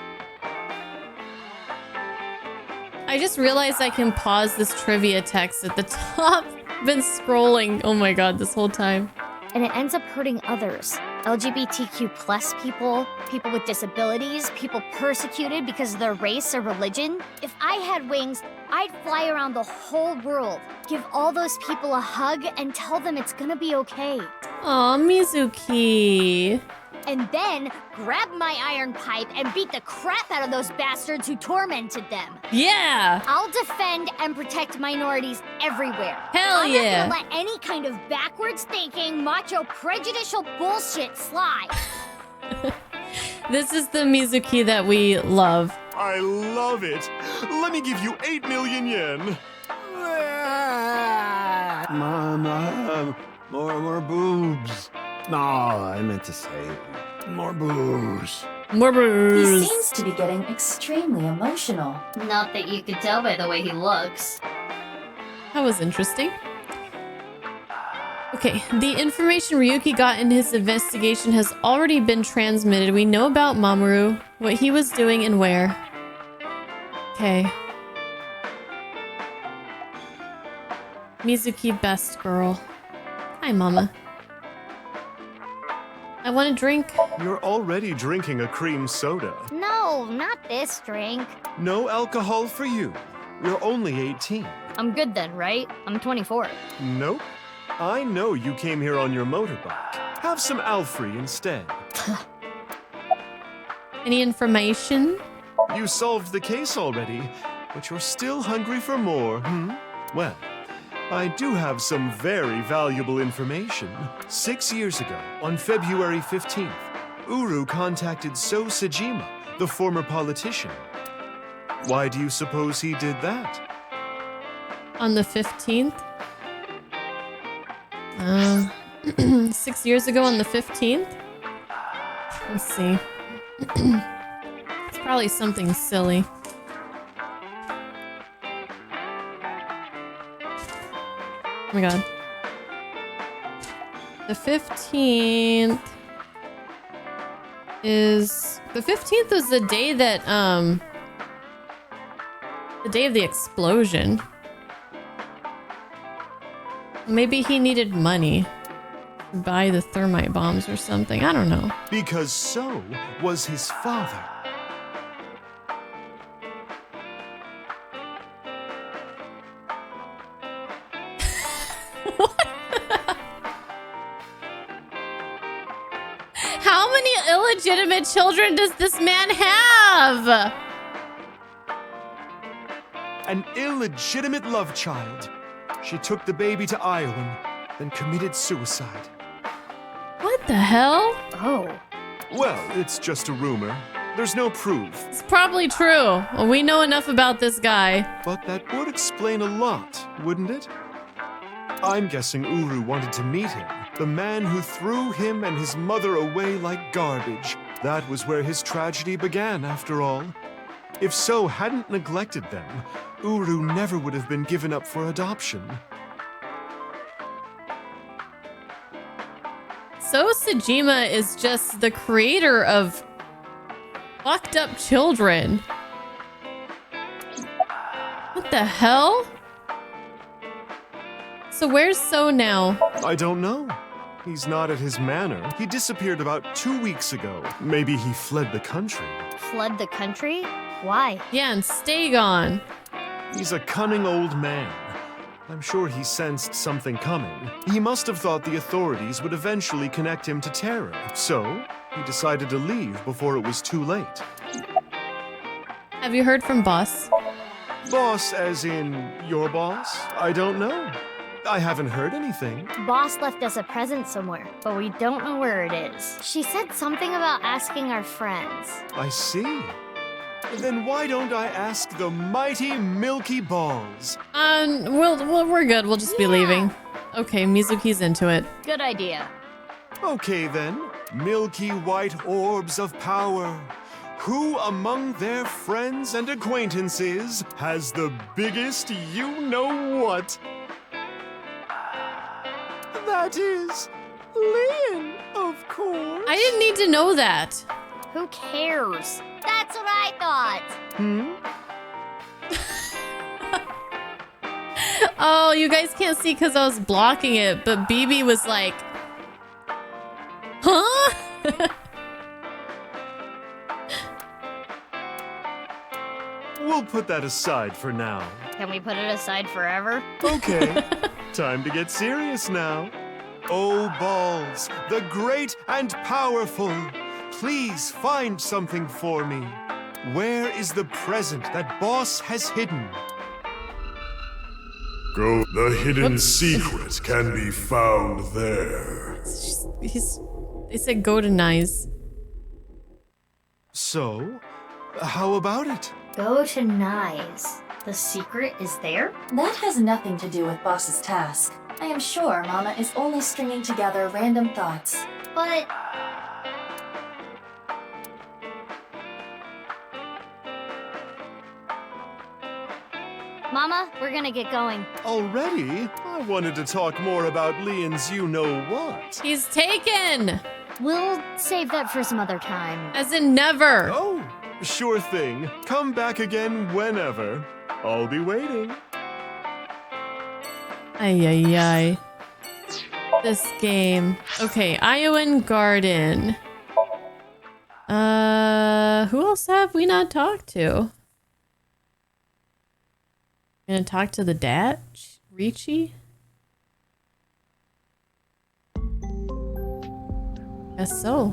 Speaker 1: I just realized I can pause this trivia text at the top. Been scrolling, oh my god, this whole time.
Speaker 2: And it ends up hurting others. LGBTQ plus people, people with disabilities, people persecuted because of their race or religion. If I had wings, I'd fly around the whole world, give all those people a hug, and tell them it's gonna be okay.
Speaker 1: Aw, Mizuki.
Speaker 2: And then grab my iron pipe and beat the crap out of those bastards who tormented them.
Speaker 1: Yeah!
Speaker 2: I'll defend and protect minorities everywhere.
Speaker 1: Hell yeah!
Speaker 2: I'm not gonna let any kind of backwards thinking, macho, prejudicial bullshit slide.
Speaker 1: This is the Mizuki that we love.
Speaker 13: I love it. Let me give you 8 million yen.
Speaker 14: Mom, more boobs. No, I meant to say more booze.
Speaker 1: More
Speaker 4: He
Speaker 1: booze.
Speaker 4: seems to be getting extremely emotional.
Speaker 2: Not that you could tell by the way he looks.
Speaker 1: That was interesting. Okay, the information Ryuki got in his investigation has already been transmitted. We know about Mamoru, what he was doing and where. Okay. Mizuki, best girl. Hi, Mama. I want a drink.
Speaker 13: You're already drinking a cream soda.
Speaker 2: No, not this drink.
Speaker 13: No alcohol for you. You're only 18.
Speaker 2: I'm good then, right? I'm 24.
Speaker 13: Nope. I know you came here on your motorbike. Have some Alfrey instead.
Speaker 1: Any information?
Speaker 13: You solved the case already, but you're still hungry for more, hmm? Well, I do have some very valuable information. 6 years ago, on February 15th, Uru contacted So Sejima, the former politician. Why do you suppose he did that?
Speaker 1: On the 15th? 6 years ago on the 15th? Let's see. It's probably something silly. Oh my god. The 15th is... The 15th was the day that, the day of the explosion. Maybe he needed money to buy the thermite bombs or something. I don't know.
Speaker 13: Because So was his father.
Speaker 1: How many illegitimate children does this man have?
Speaker 13: An illegitimate love child. She took the baby to Iowa, then committed suicide.
Speaker 1: What the hell?
Speaker 2: Oh.
Speaker 13: Well, it's just a rumor. There's no proof.
Speaker 1: It's probably true. Well, we know enough about this guy.
Speaker 13: But that would explain a lot, wouldn't it? I'm guessing Uru wanted to meet him. The man who threw him and his mother away like garbage. That was where his tragedy began, after all. If So hadn't neglected them, Uru never would have been given up for adoption.
Speaker 1: So Sejima is just the creator of fucked up children. What the hell? So where's So now?
Speaker 13: I don't know. He's not at his manor. He disappeared about 2 weeks ago. Maybe he fled the country.
Speaker 2: Fled the country? Why?
Speaker 1: Yeah, and stay gone.
Speaker 13: He's a cunning old man. I'm sure he sensed something coming. He must have thought the authorities would eventually connect him to terror. So, he decided to leave before it was too late.
Speaker 1: Have you heard from Boss?
Speaker 13: Boss as in your boss? I don't know. I haven't heard anything.
Speaker 2: Boss left us a present somewhere, but we don't know where it is. She said something about asking our friends.
Speaker 13: I see. Then why don't I ask the mighty Milky Balls?
Speaker 1: We're good. We'll just be leaving. Okay, Mizuki's into it.
Speaker 2: Good idea.
Speaker 13: Okay then, milky white orbs of power. Who among their friends and acquaintances has the biggest you-know-what? That is Lynn, of course.
Speaker 1: I didn't need to know that.
Speaker 2: Who cares? That's what I thought.
Speaker 1: Oh, you guys can't see because I was blocking it, but BB was like, huh?
Speaker 13: We'll put that aside for now.
Speaker 2: Can we put it aside forever?
Speaker 13: Okay, time to get serious now. Oh, Balls, the great and powerful, please find something for me. Where is the present that Boss has hidden?
Speaker 11: Go. The hidden secret can be found there.
Speaker 1: They said go to Nice.
Speaker 13: So, how about it?
Speaker 2: Go to Nyes. The secret is there?
Speaker 4: That has nothing to do with Boss's task. I am sure Mama is only stringing together random thoughts.
Speaker 2: But... Mama, we're gonna get going.
Speaker 13: Already? I wanted to talk more about Leon's you-know-what.
Speaker 1: He's taken!
Speaker 2: We'll save that for some other time.
Speaker 1: As in never.
Speaker 13: Oh, sure thing. Come back again whenever. I'll be waiting.
Speaker 1: Ay, ay, ay. This game. Okay, Iowan Garden. Who else have we not talked to? Gonna talk to the dad? Ricci? Guess so.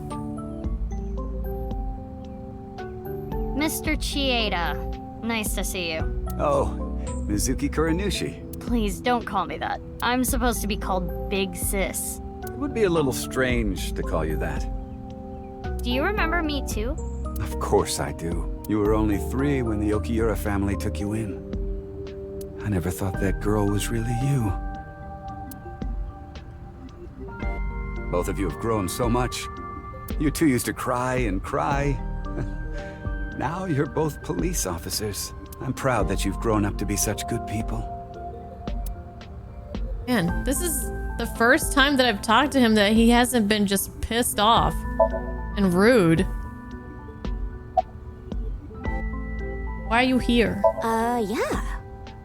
Speaker 2: Mr. Chieda, nice to see you.
Speaker 16: Oh, Mizuki Kuranushi.
Speaker 2: Please don't call me that. I'm supposed to be called Big Sis.
Speaker 16: It would be a little strange to call you that.
Speaker 2: Do you remember me too?
Speaker 16: Of course I do. You were only 3 when the Okiura family took you in. I never thought that girl was really you. Both of you have grown so much. You two used to cry and cry. Now you're both police officers. I'm proud that you've grown up to be such good people.
Speaker 1: Man, this is the first time that I've talked to him that he hasn't been just pissed off and rude. Why are you here?
Speaker 15: Yeah.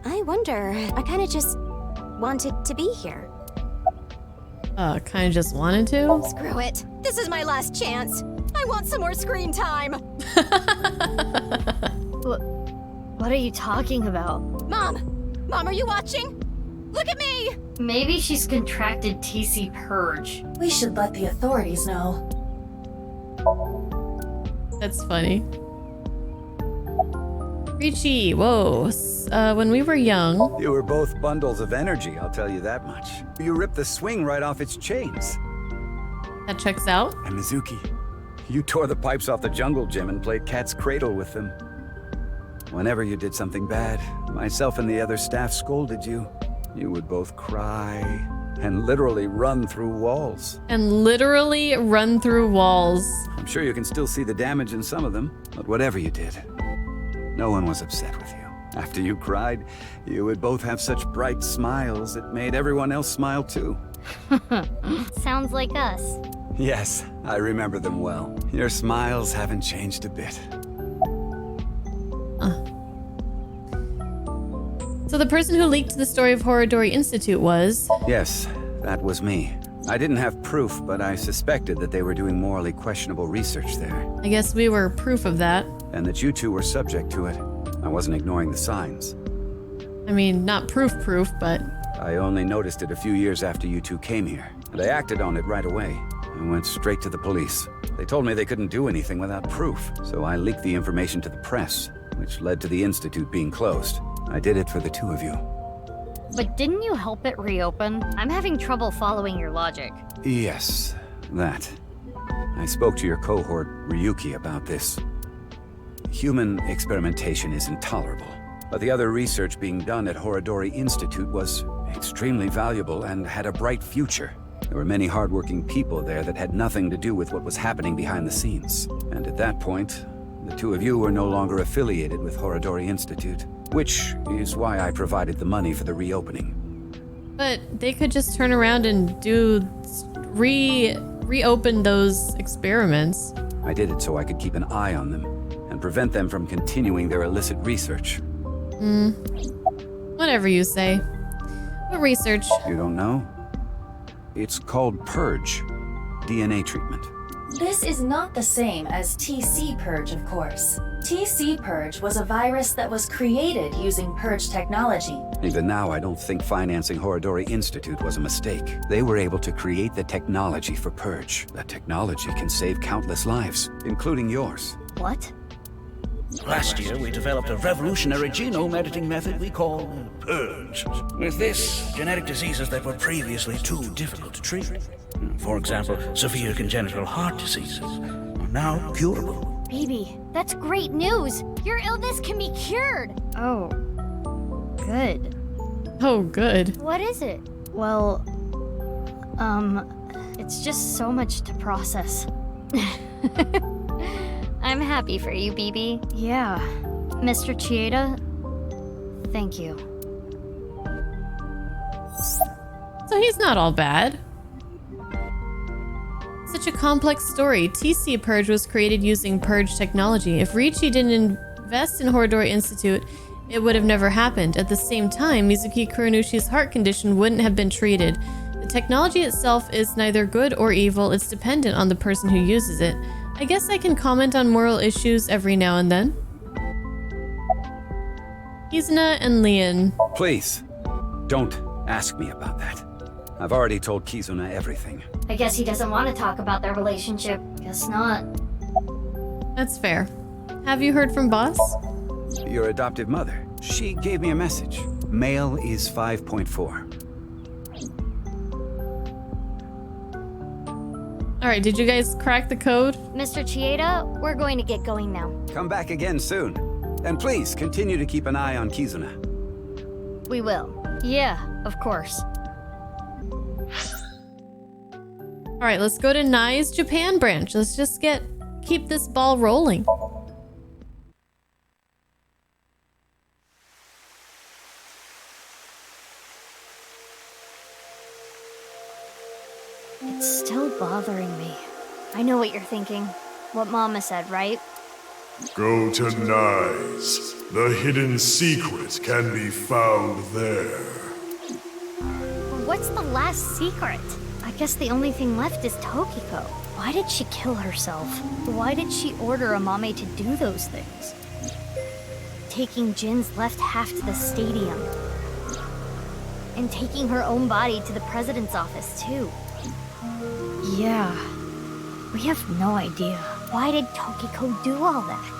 Speaker 15: I wonder. I kind of just wanted to be here.
Speaker 1: Kind of just wanted to?
Speaker 15: Screw it. This is my last chance. I want some more screen time.
Speaker 2: What are you talking about?
Speaker 15: Mom, are you watching? Look at me!
Speaker 2: Maybe she's contracted TC Purge.
Speaker 4: We should let the authorities know.
Speaker 1: That's funny. Ricci, whoa. When we were young...
Speaker 16: You were both bundles of energy, I'll tell you that much. You ripped the swing right off its chains.
Speaker 1: That checks out.
Speaker 16: And Mizuki, you tore the pipes off the jungle gym and played cat's cradle with them. Whenever you did something bad, myself and the other staff scolded you. You would both cry and literally run through walls.
Speaker 1: And literally run through walls.
Speaker 16: I'm sure you can still see the damage in some of them, but whatever you did, no one was upset with you. After you cried, you would both have such bright smiles, it made everyone else smile too.
Speaker 2: Sounds like us.
Speaker 16: Yes, I remember them well. Your smiles haven't changed a bit.
Speaker 1: So the person who leaked the story of Horodori Institute was...
Speaker 16: Yes, that was me. I didn't have proof, but I suspected that they were doing morally questionable research there.
Speaker 1: I guess we were proof of that.
Speaker 16: And that you two were subject to it. I wasn't ignoring the signs.
Speaker 1: I mean, not proof, but...
Speaker 16: I only noticed it a few years after you two came here, and I acted on it right away. I went straight to the police. They told me they couldn't do anything without proof, so I leaked the information to the press, which led to the Institute being closed. I did it for the two of you.
Speaker 2: But didn't you help it reopen? I'm having trouble following your logic.
Speaker 16: Yes, that. I spoke to your cohort, Ryuki, about this. Human experimentation is intolerable, but the other research being done at Horodori Institute was extremely valuable and had a bright future. There were many hardworking people there that had nothing to do with what was happening behind the scenes. And at that point, the two of you were no longer affiliated with Horodori Institute, which is why I provided the money for the reopening.
Speaker 1: But they could just turn around and reopen those experiments.
Speaker 16: I did it so I could keep an eye on them and prevent them from continuing their illicit research.
Speaker 1: Whatever you say. What research?
Speaker 16: You don't know? It's called Purge, DNA treatment.
Speaker 4: This is not the same as TC Purge, of course. TC Purge was a virus that was created using Purge technology.
Speaker 16: Even now, I don't think financing Horodori Institute was a mistake. They were able to create the technology for Purge. That technology can save countless lives, including yours.
Speaker 2: What?
Speaker 17: Last year, we developed a revolutionary genome editing method we call Purge. With this, genetic diseases that were previously too difficult to treat, for example, severe congenital heart diseases, are now curable.
Speaker 2: Baby, that's great news! Your illness can be cured! Oh, good.
Speaker 1: Oh, good.
Speaker 2: What is it? Well, it's just so much to process. I'm happy for you, BB. Yeah. Mr. Chieda, thank you.
Speaker 1: So he's not all bad. Such a complex story. TC Purge was created using Purge technology. If Ricci didn't invest in Horodori Institute, it would have never happened. At the same time, Mizuki Kuronushi's heart condition wouldn't have been treated. The technology itself is neither good or evil. It's dependent on the person who uses it. I guess I can comment on moral issues every now and then. Kizuna and Leon.
Speaker 16: Please, don't ask me about that. I've already told Kizuna everything.
Speaker 2: I guess he doesn't want to talk about their relationship. Guess not.
Speaker 1: That's fair. Have you heard from Boss?
Speaker 16: Your adoptive mother. She gave me a message. Male is 5.4.
Speaker 1: Alright, did you guys crack the code?
Speaker 2: Mr. Chieda, we're going to get going now.
Speaker 16: Come back again soon. And please, continue to keep an eye on Kizuna.
Speaker 2: We will. Yeah, of course.
Speaker 1: Alright, let's go to Nai's Japan branch. Let's just keep this ball rolling.
Speaker 2: It's still bothering me. I know what you're thinking. What Mama said, right?
Speaker 13: Go to Nai's. The hidden secret can be found there.
Speaker 2: What's the last secret? I guess the only thing left is Tokiko. Why did she kill herself? Why did she order Amame to do those things? Taking Jin's left half to the stadium. And taking her own body to the president's office, too. Yeah. We have no idea. Why did Tokiko do all that?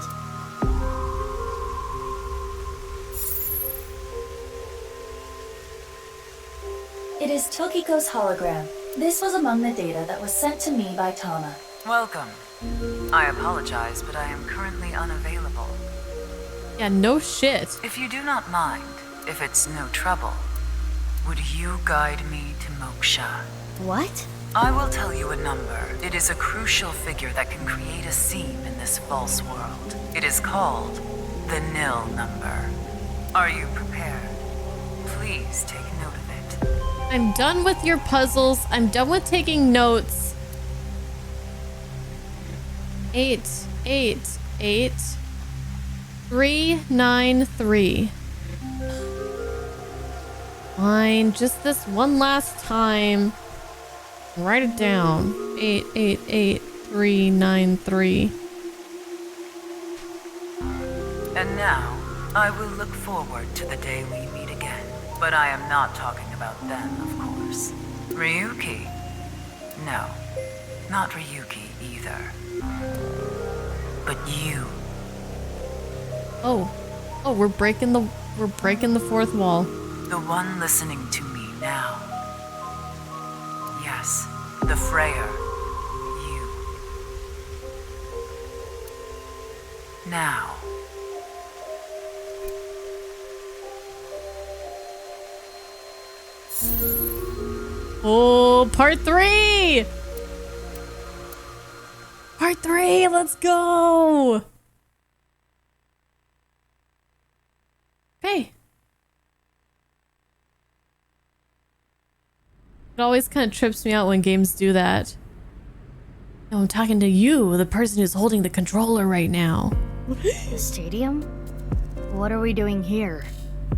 Speaker 4: It is Tokiko's hologram. This was among the data that was sent to me by Tama.
Speaker 18: Welcome. I apologize, but I am currently unavailable.
Speaker 1: Yeah, no shit.
Speaker 18: If you do not mind, if it's no trouble, would you guide me to Moksha?
Speaker 2: What?
Speaker 18: I will tell you a number. It is a crucial figure that can create a seam in this false world. It is called the nil number. Are you prepared? Please take note of it.
Speaker 1: I'm done with your puzzles. I'm done with taking notes. 8, 8, 8, 3, 9, 3. Fine, just this one last time. Write it down. 888393.
Speaker 18: And now, I will look forward to the day we meet again. But I am not talking about them, of course. Ryuki? No, not Ryuki either. But you.
Speaker 1: Oh, we're breaking the fourth wall.
Speaker 18: The one listening to me now. Yes, the Freyer. You. Now.
Speaker 1: Oh, part 3! Part 3, let's go! Okay. It always kind of trips me out when games do that. No, I'm talking to you, the person who's holding the controller right now.
Speaker 2: The stadium? What are we doing here?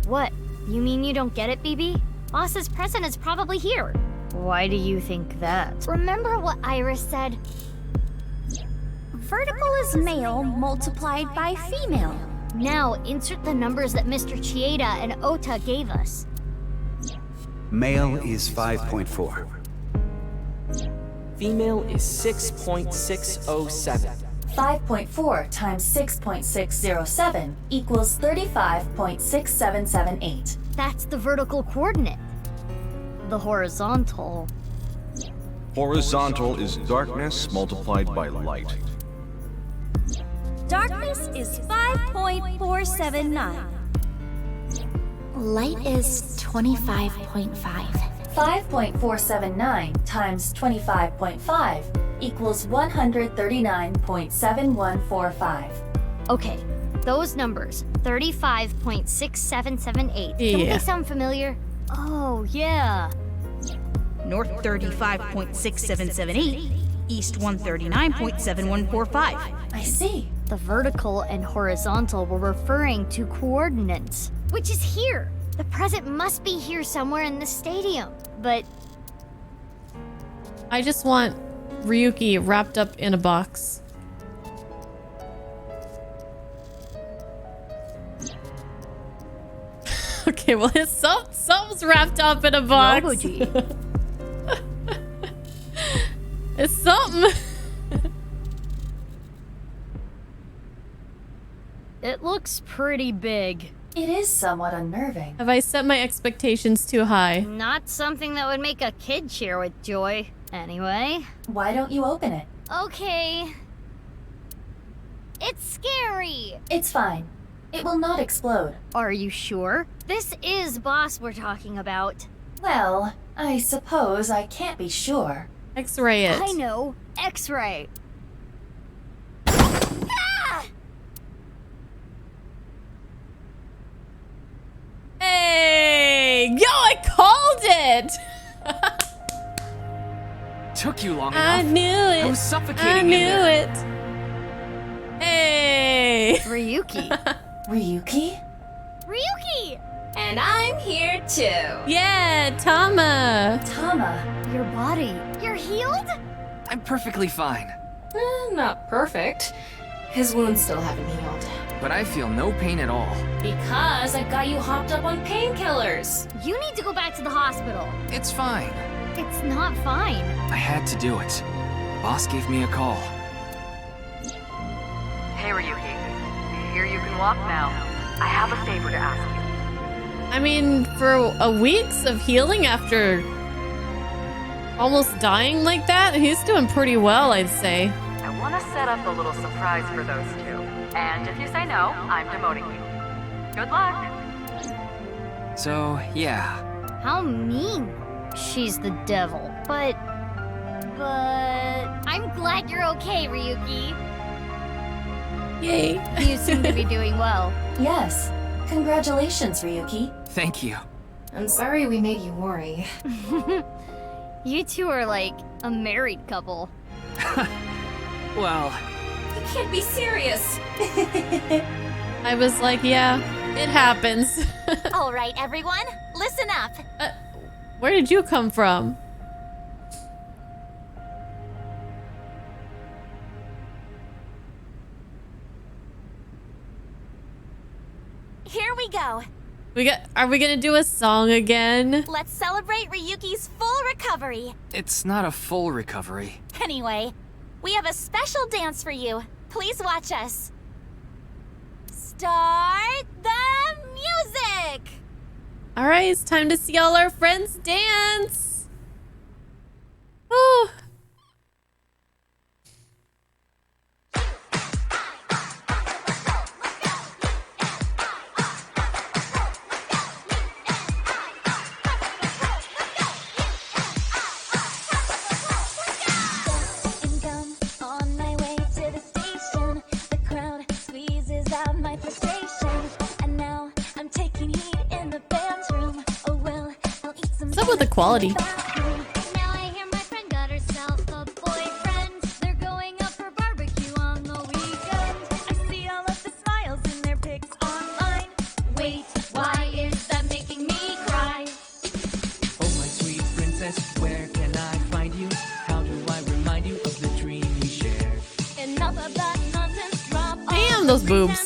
Speaker 2: What? You mean you don't get it, BB? Boss's present is probably here. Why do you think that?
Speaker 8: Remember what Iris said? Vertical is male multiplied by female.
Speaker 2: Now, insert the numbers that Mr. Chieda and Ota gave us.
Speaker 16: Male is 5.4.
Speaker 9: Female is 6.607.
Speaker 4: 5.4 times 6.607 equals 35.6778.
Speaker 2: That's the vertical coordinate. The horizontal.
Speaker 5: Horizontal is darkness multiplied by light.
Speaker 8: Darkness is 5.479.
Speaker 15: Light is 25.5.
Speaker 4: 5.479 times 25.5 equals 139.7145.
Speaker 2: Okay, those numbers, 35.6778. Don't
Speaker 3: Yeah.
Speaker 2: they sound familiar? Oh, yeah.
Speaker 3: North 35.6778, East 139.7145.
Speaker 4: I see.
Speaker 2: The vertical and horizontal were referring to coordinates, which is here. The present must be here somewhere in the stadium, but
Speaker 1: I just want Ryuki wrapped up in a box. Okay, well, something's wrapped up in a box. It's something.
Speaker 2: it looks pretty big.
Speaker 4: It is somewhat unnerving.
Speaker 1: Have I set my expectations too high?
Speaker 2: Not something that would make a kid cheer with joy. Anyway.
Speaker 4: Why don't you open it?
Speaker 2: Okay. It's scary.
Speaker 4: It's fine. It will not explode.
Speaker 2: Are you sure? This is Boss we're talking about.
Speaker 4: Well, I suppose I can't be sure.
Speaker 1: X-ray it.
Speaker 2: I know. X-ray.
Speaker 1: Hey! Yo, I called it!
Speaker 9: Took you long
Speaker 1: I
Speaker 9: enough.
Speaker 1: knew it.
Speaker 9: I was suffocating
Speaker 1: I
Speaker 9: in
Speaker 1: knew
Speaker 9: there.
Speaker 1: it. Hey!
Speaker 2: Ryuki.
Speaker 4: Ryuki?
Speaker 2: Ryuki!
Speaker 15: And I'm here too.
Speaker 1: Yeah, Tama.
Speaker 4: Tama.
Speaker 2: Your body. You're healed?
Speaker 9: I'm perfectly fine,
Speaker 15: Not perfect. His wounds still haven't healed.
Speaker 9: but I feel no pain at all.
Speaker 15: Because I got you hopped up on painkillers.
Speaker 2: You need to go back to the hospital.
Speaker 9: It's fine.
Speaker 2: It's not fine.
Speaker 9: I had to do it. Boss gave me a call.
Speaker 18: Hey, Ryuki. Here you can walk now. I have a favor to ask you.
Speaker 1: I mean, for a weeks of healing after almost dying like that, he's doing pretty well, I'd say.
Speaker 18: I want to set up a little surprise for those two. And if you say no, I'm demoting you. Good luck.
Speaker 9: So, yeah.
Speaker 2: How mean. She's the devil. But I'm glad you're okay, Ryuki.
Speaker 1: Yay.
Speaker 2: You seem to be doing well.
Speaker 4: Yes. Congratulations, Ryuki.
Speaker 9: Thank you.
Speaker 15: I'm sorry we made you worry.
Speaker 2: You two are like a married couple.
Speaker 9: Well,
Speaker 15: You can't be serious.
Speaker 1: I was like, yeah, It happens.
Speaker 15: All right, everyone, listen up.
Speaker 1: Where did you come from?
Speaker 15: Here we go.
Speaker 1: Are we gonna do a song again?
Speaker 15: Let's celebrate Ryuki's full recovery.
Speaker 9: It's not a full recovery.
Speaker 15: Anyway, we have a special dance for you. Please watch us. Start the music!
Speaker 1: All right, it's time to see all our friends dance. Oh. What's up with the quality? Damn, those boobs.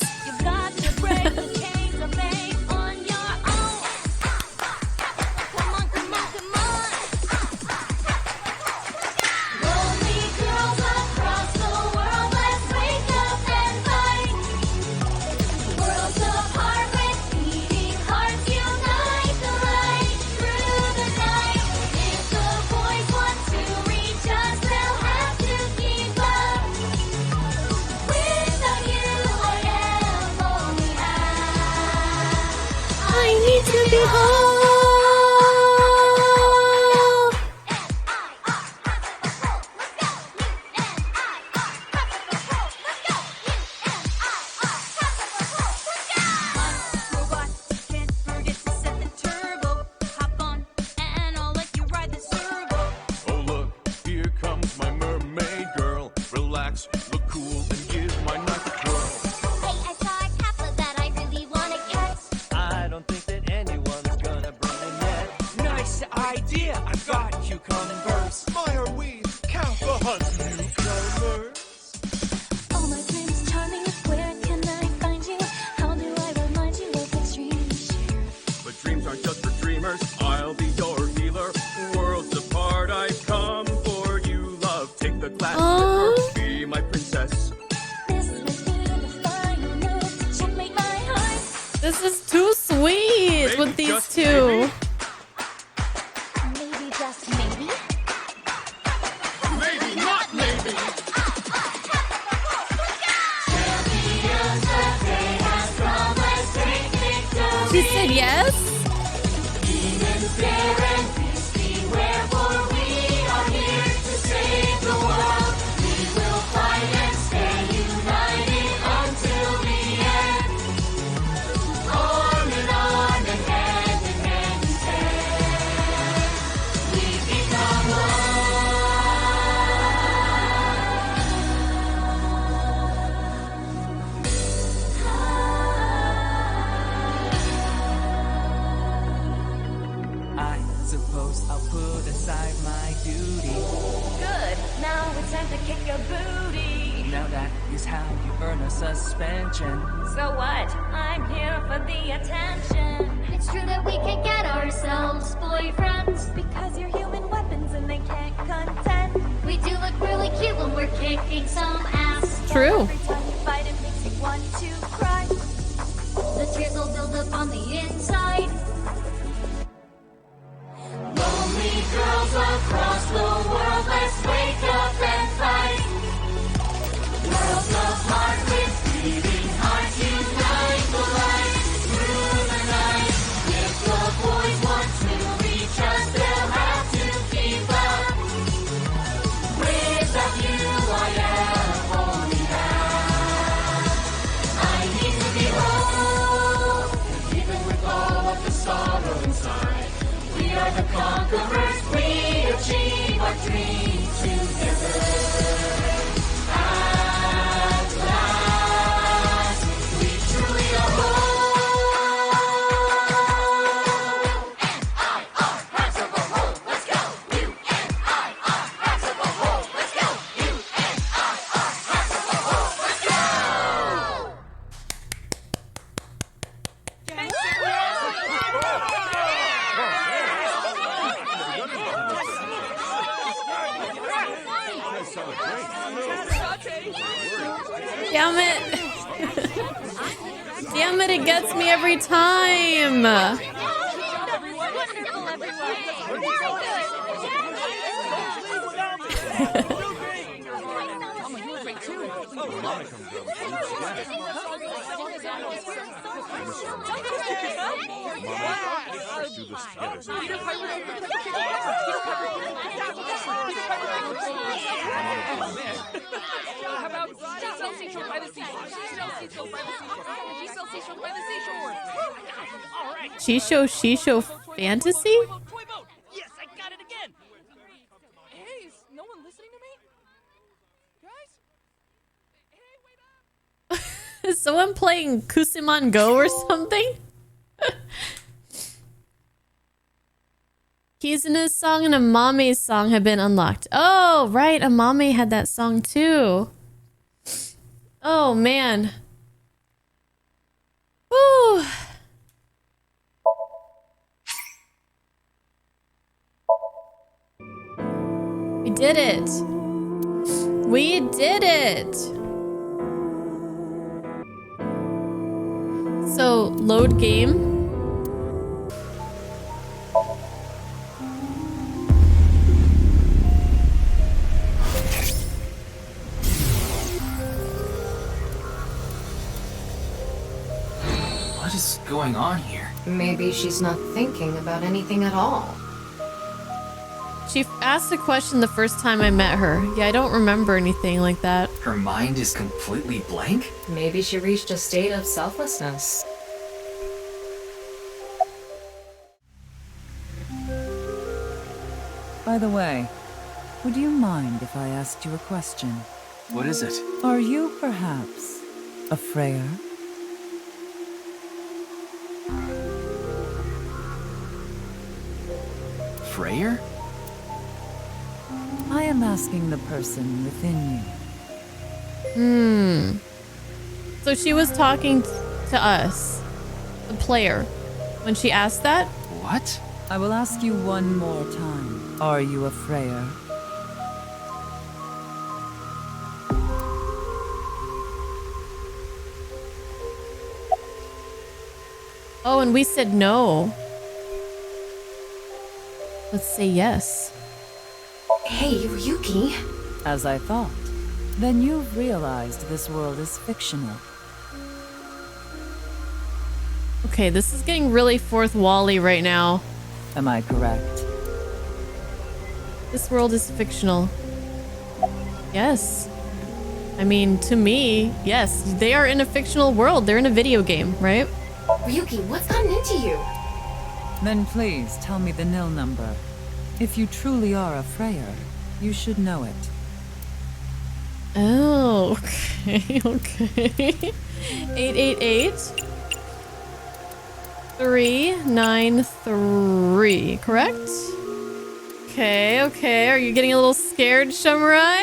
Speaker 1: This is too sweet with these two.
Speaker 15: Maybe just maybe?
Speaker 11: Maybe not maybe.
Speaker 1: She said yes?
Speaker 19: I'll put aside my duty.
Speaker 20: Good, now it's time to kick a booty.
Speaker 19: Now that is how you earn a suspension.
Speaker 20: So what? I'm here for the attention.
Speaker 21: It's true that we can get ourselves boyfriends
Speaker 20: because you're human weapons and they can't contend.
Speaker 21: We do look really cute when we're kicking some ass.
Speaker 1: True.
Speaker 20: Every time you fight it makes you want to cry.
Speaker 21: The tears will build up on the inside.
Speaker 20: Lonely girls across the world, let's wake up and fight. Worlds apart with beating hearts, unite the light through the night. If the boys want to reach us, they'll have to keep up. Without you, I am only half. I need to be whole, even with all of the sorrow inside. We are the conquerors, we achieve our dreams together. At last, we truly are whole.
Speaker 1: Damn it. Damn it, it gets me every time. She-show fantasy?
Speaker 9: Yes, I got it again. Hey, is no one listening to me? Guys?
Speaker 1: Is someone playing Kusimon Go or something? Keys in his song and a Mame song have been unlocked. Oh, right. A Mame had that song too. Oh, man. Woo. We did it. We did it. So, load game.
Speaker 10: What is going on here?
Speaker 22: Maybe she's not thinking about anything at all.
Speaker 1: She asked a question the first time I met her. Yeah, I don't remember anything like that.
Speaker 10: Her mind is completely blank?
Speaker 22: Maybe she reached a state of selflessness.
Speaker 23: By the way, would you mind if I asked you a question?
Speaker 10: What is it?
Speaker 23: Are you perhaps a Freyr?
Speaker 10: Freyr?
Speaker 23: I am asking the person within you.
Speaker 1: So she was talking to us, the player, when she asked that?
Speaker 10: What?
Speaker 23: I will ask you one more time. Are you a Freyr?
Speaker 1: Oh, and we said no. Let's say yes.
Speaker 22: Hey, Ryuki.
Speaker 23: As I thought. Then you've realized this world is fictional.
Speaker 1: Okay, this is getting really fourth wall-y right now.
Speaker 23: Am I correct?
Speaker 1: This world is fictional. Yes. I mean, to me, yes. They are in a fictional world. They're in a video game, right?
Speaker 22: Ryuki, what's gotten into you?
Speaker 23: Then please tell me the nil number. If you truly are a Freyr, you should know it.
Speaker 1: Oh, okay, okay. 888 393, correct? Okay, okay. Are you getting a little scared, Samurai?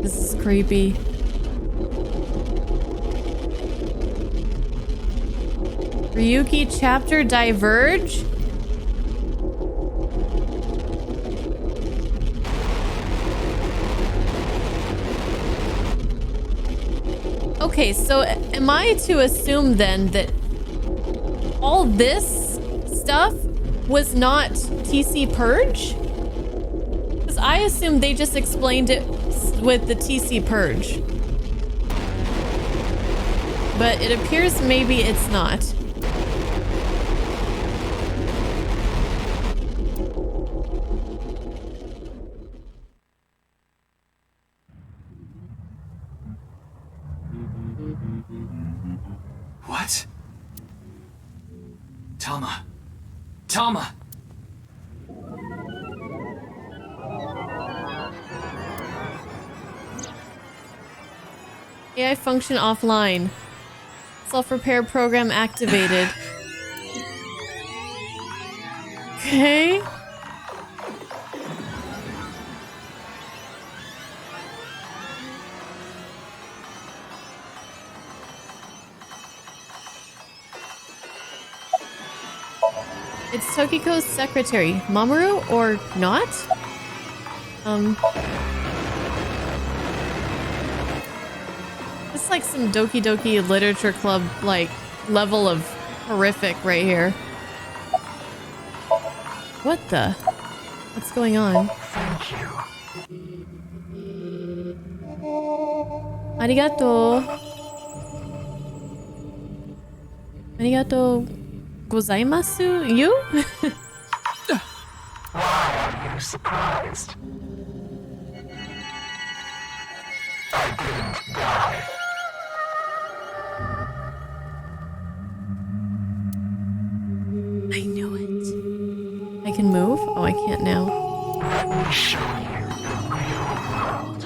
Speaker 1: This is creepy. Ryuki chapter diverge? Okay, so am I to assume then that all this stuff was not TC Purge? Because I assumed they just explained it with the TC Purge. But it appears maybe it's not.
Speaker 10: What? Tama. Tama!
Speaker 1: AI function offline. Self-repair program activated. Okay. It's Tokiko's secretary, Mamoru, or not? It's like some Doki Doki Literature Club, like, level of horrific right here. What the? What's going on?
Speaker 20: Thank you.
Speaker 1: Arigato. Arigato gozaimasu? You?
Speaker 20: Why are you surprised? I didn't die.
Speaker 1: I knew it. I can move? Oh, I can't now.
Speaker 20: Let me show you the real world.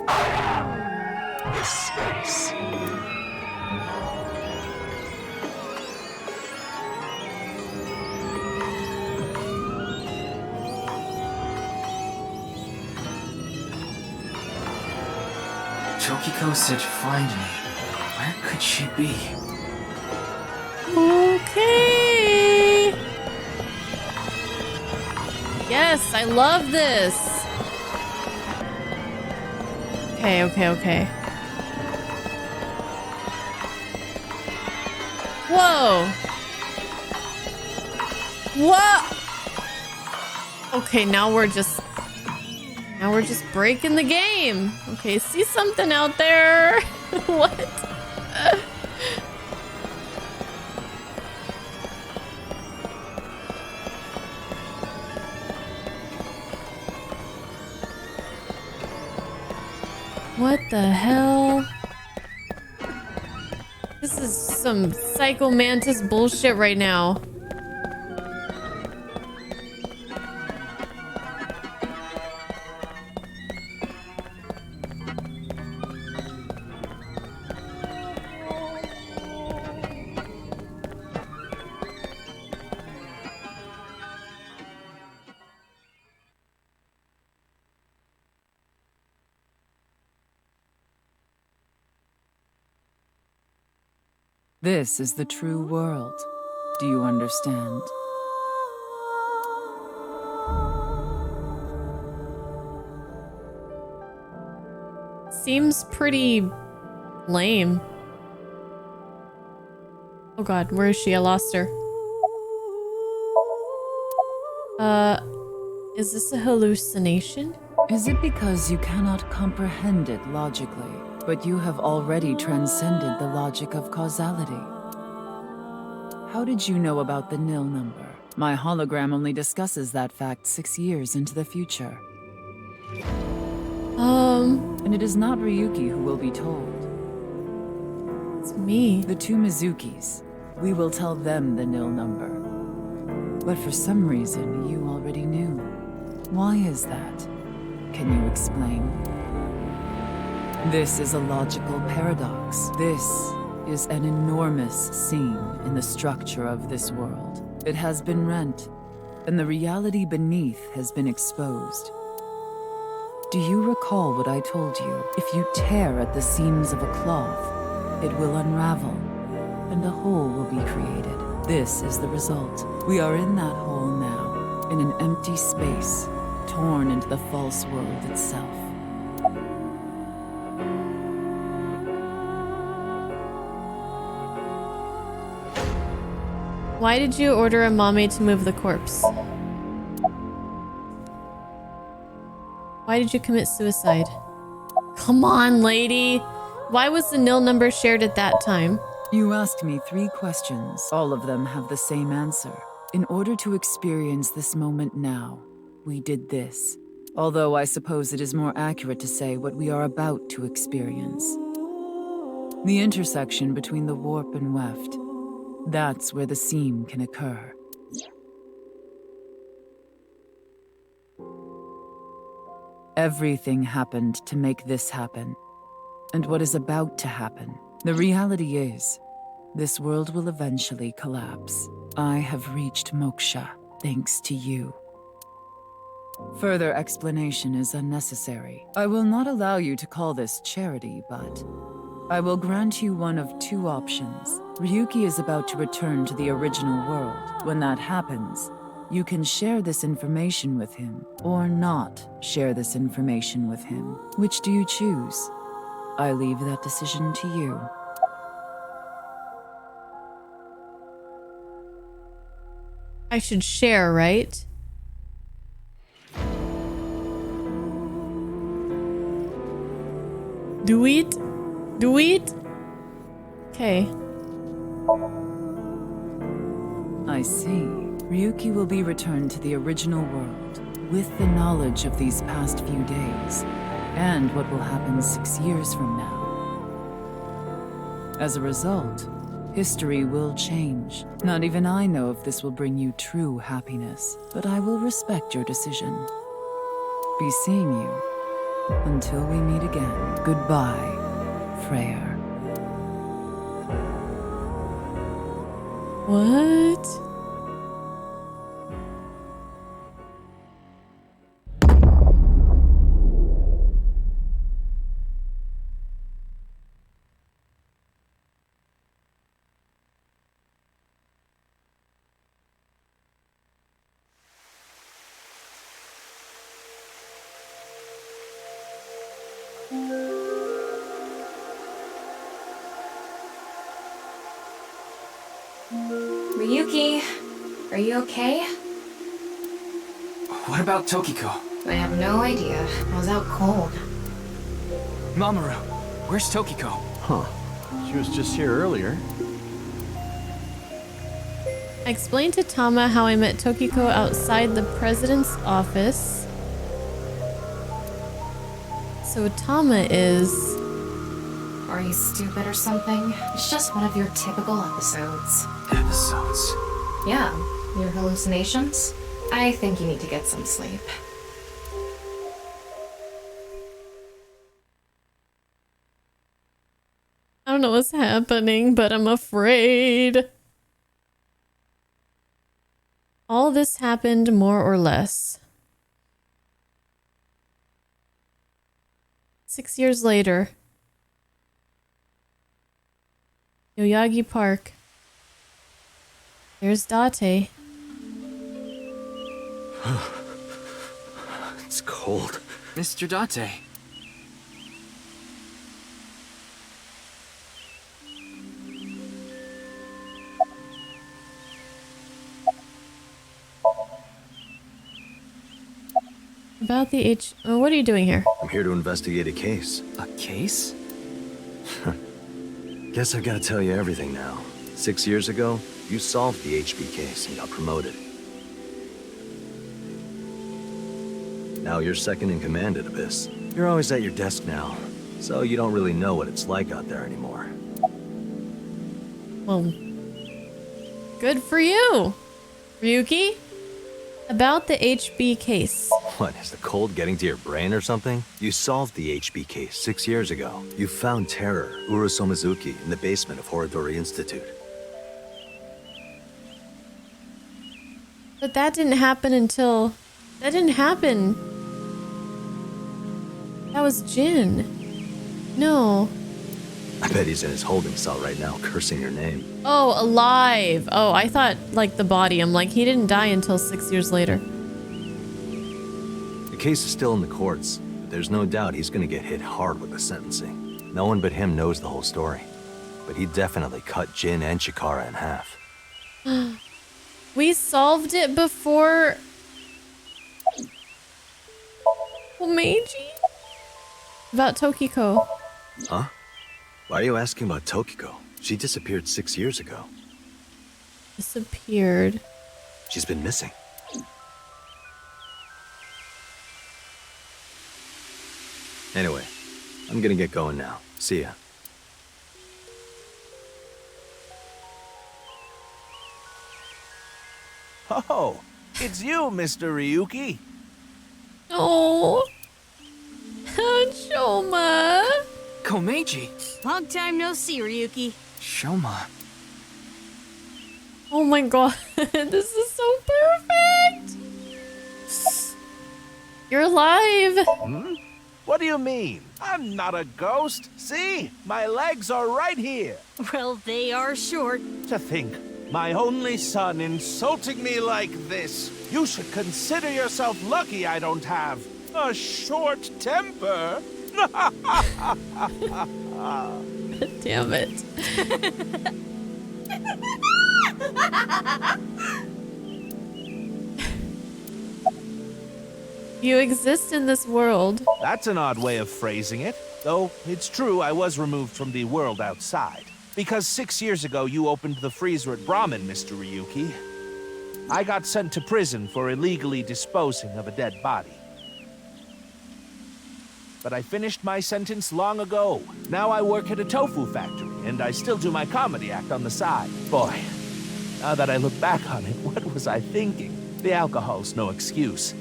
Speaker 20: I am this space.
Speaker 10: Tokiko said find me. Where could she be?
Speaker 1: Okay. Yes, I love this. Okay, okay, okay. Whoa. What? Okay, now we're just breaking the game. Okay, see something out there. What? What the hell? This is some Psycho Mantis bullshit right now.
Speaker 23: This is the true world. Do you understand?
Speaker 1: Seems pretty lame. Oh god, where is she? I lost her. Is this a hallucination?
Speaker 23: Is it because you cannot comprehend it logically, but you have already transcended the logic of causality? How did you know about the nil number? My hologram only discusses that fact 6 years into the future. And it is not Ryuki who will be told.
Speaker 1: It's me.
Speaker 23: The two Mizukis. We will tell them the nil number. But for some reason, you already knew. Why is that? Can you explain? This is a logical paradox. This is an enormous seam in the structure of this world. It has been rent, and the reality beneath has been exposed. Do you recall what I told you? If you tear at the seams of a cloth, it will unravel, and a hole will be created. This is the result. We are in that hole now, in an empty space, torn into the false world itself.
Speaker 1: Why did you order a Mame to move the corpse? Why did you commit suicide? Come on, lady! Why was the nil number shared at that time?
Speaker 23: You asked me 3 questions. All of them have the same answer. In order to experience this moment now, we did this. Although I suppose it is more accurate to say what we are about to experience. The intersection between the warp and weft. That's where the seam can occur. Everything happened to make this happen. And what is about to happen? The reality is, this world will eventually collapse. I have reached moksha, thanks to you. Further explanation is unnecessary. I will not allow you to call this charity, but I will grant you one of two options. Ryuki is about to return to the original world. When that happens, you can share this information with him, or not share this information with him. Which do you choose? I leave that decision to you.
Speaker 1: I should share, right? Do it? Do it? Okay.
Speaker 23: I see. Ryuki will be returned to the original world with the knowledge of these past few days and what will happen 6 years from now. As a result, history will change. Not even I know if this will bring you true happiness, but I will respect your decision. Be seeing you. Until we meet again. Goodbye, Freyr.
Speaker 1: What?
Speaker 22: Ryuki, are you okay?
Speaker 10: What about Tokiko?
Speaker 22: I have no idea. I was out cold.
Speaker 10: Mamoru, where's Tokiko?
Speaker 14: Huh. She was just here earlier.
Speaker 1: I explained to Tama how I met Tokiko outside the president's office. So Tama is...
Speaker 22: Are you stupid or something? It's just one of your typical episodes.
Speaker 10: Episodes?
Speaker 22: Yeah, your hallucinations? I think you need to get some sleep.
Speaker 1: I don't know what's happening, but I'm afraid. All this happened more or less 6 years later. Yoyagi Park. There's Date.
Speaker 16: It's cold.
Speaker 10: Mr. Date.
Speaker 1: About the Oh, what are you doing here?
Speaker 6: I'm here to investigate a case.
Speaker 10: A case?
Speaker 6: Guess I've got to tell you everything now. 6 years ago, you solved the HB case and got promoted. Now you're second in command at Abyss. You're always at your desk now, so you don't really know what it's like out there anymore.
Speaker 1: Well, good for you, Ryuki. About the HB case.
Speaker 6: What, is the cold getting to your brain or something? You solved the HB case 6 years ago. You found Terror, Uru Somizuki, in the basement of Horodori Institute.
Speaker 1: But that didn't happen until... That didn't happen. That was Jin. No.
Speaker 6: I bet he's in his holding cell right now, cursing your name.
Speaker 1: Oh, alive. Oh, I thought, like, the body. I'm like, he didn't die until 6 years later.
Speaker 6: The case is still in the courts, but there's no doubt he's gonna get hit hard with the sentencing. No one but him knows the whole story. But he definitely cut Jin and Chikara in half.
Speaker 1: We solved it before... Meiji? About Tokiko.
Speaker 6: Huh? Why are you asking about Tokiko? She disappeared 6 years ago.
Speaker 1: Disappeared.
Speaker 6: She's been missing. Anyway, I'm gonna get going now. See ya.
Speaker 7: Oh, it's you, Mr. Ryuki.
Speaker 1: Oh. Shoma.
Speaker 10: Komeiji.
Speaker 3: Long time no see, Ryuki.
Speaker 10: Shoma.
Speaker 1: Oh my god, this is so perfect. You're alive.
Speaker 7: What do you mean? I'm not a ghost. See? My legs are right here.
Speaker 3: Well, they are short.
Speaker 7: To think, my only son insulting me like this. You should consider yourself lucky I don't have a short temper.
Speaker 1: Damn it. You exist in this world.
Speaker 7: That's an odd way of phrasing it. Though, it's true I was removed from the world outside. Because 6 years ago you opened the freezer at Brahmin, Mr. Ryuki. I got sent to prison for illegally disposing of a dead body. But I finished my sentence long ago. Now I work at a tofu factory, and I still do my comedy act on the side. Boy, now that I look back on it, what was I thinking? The alcohol's no excuse.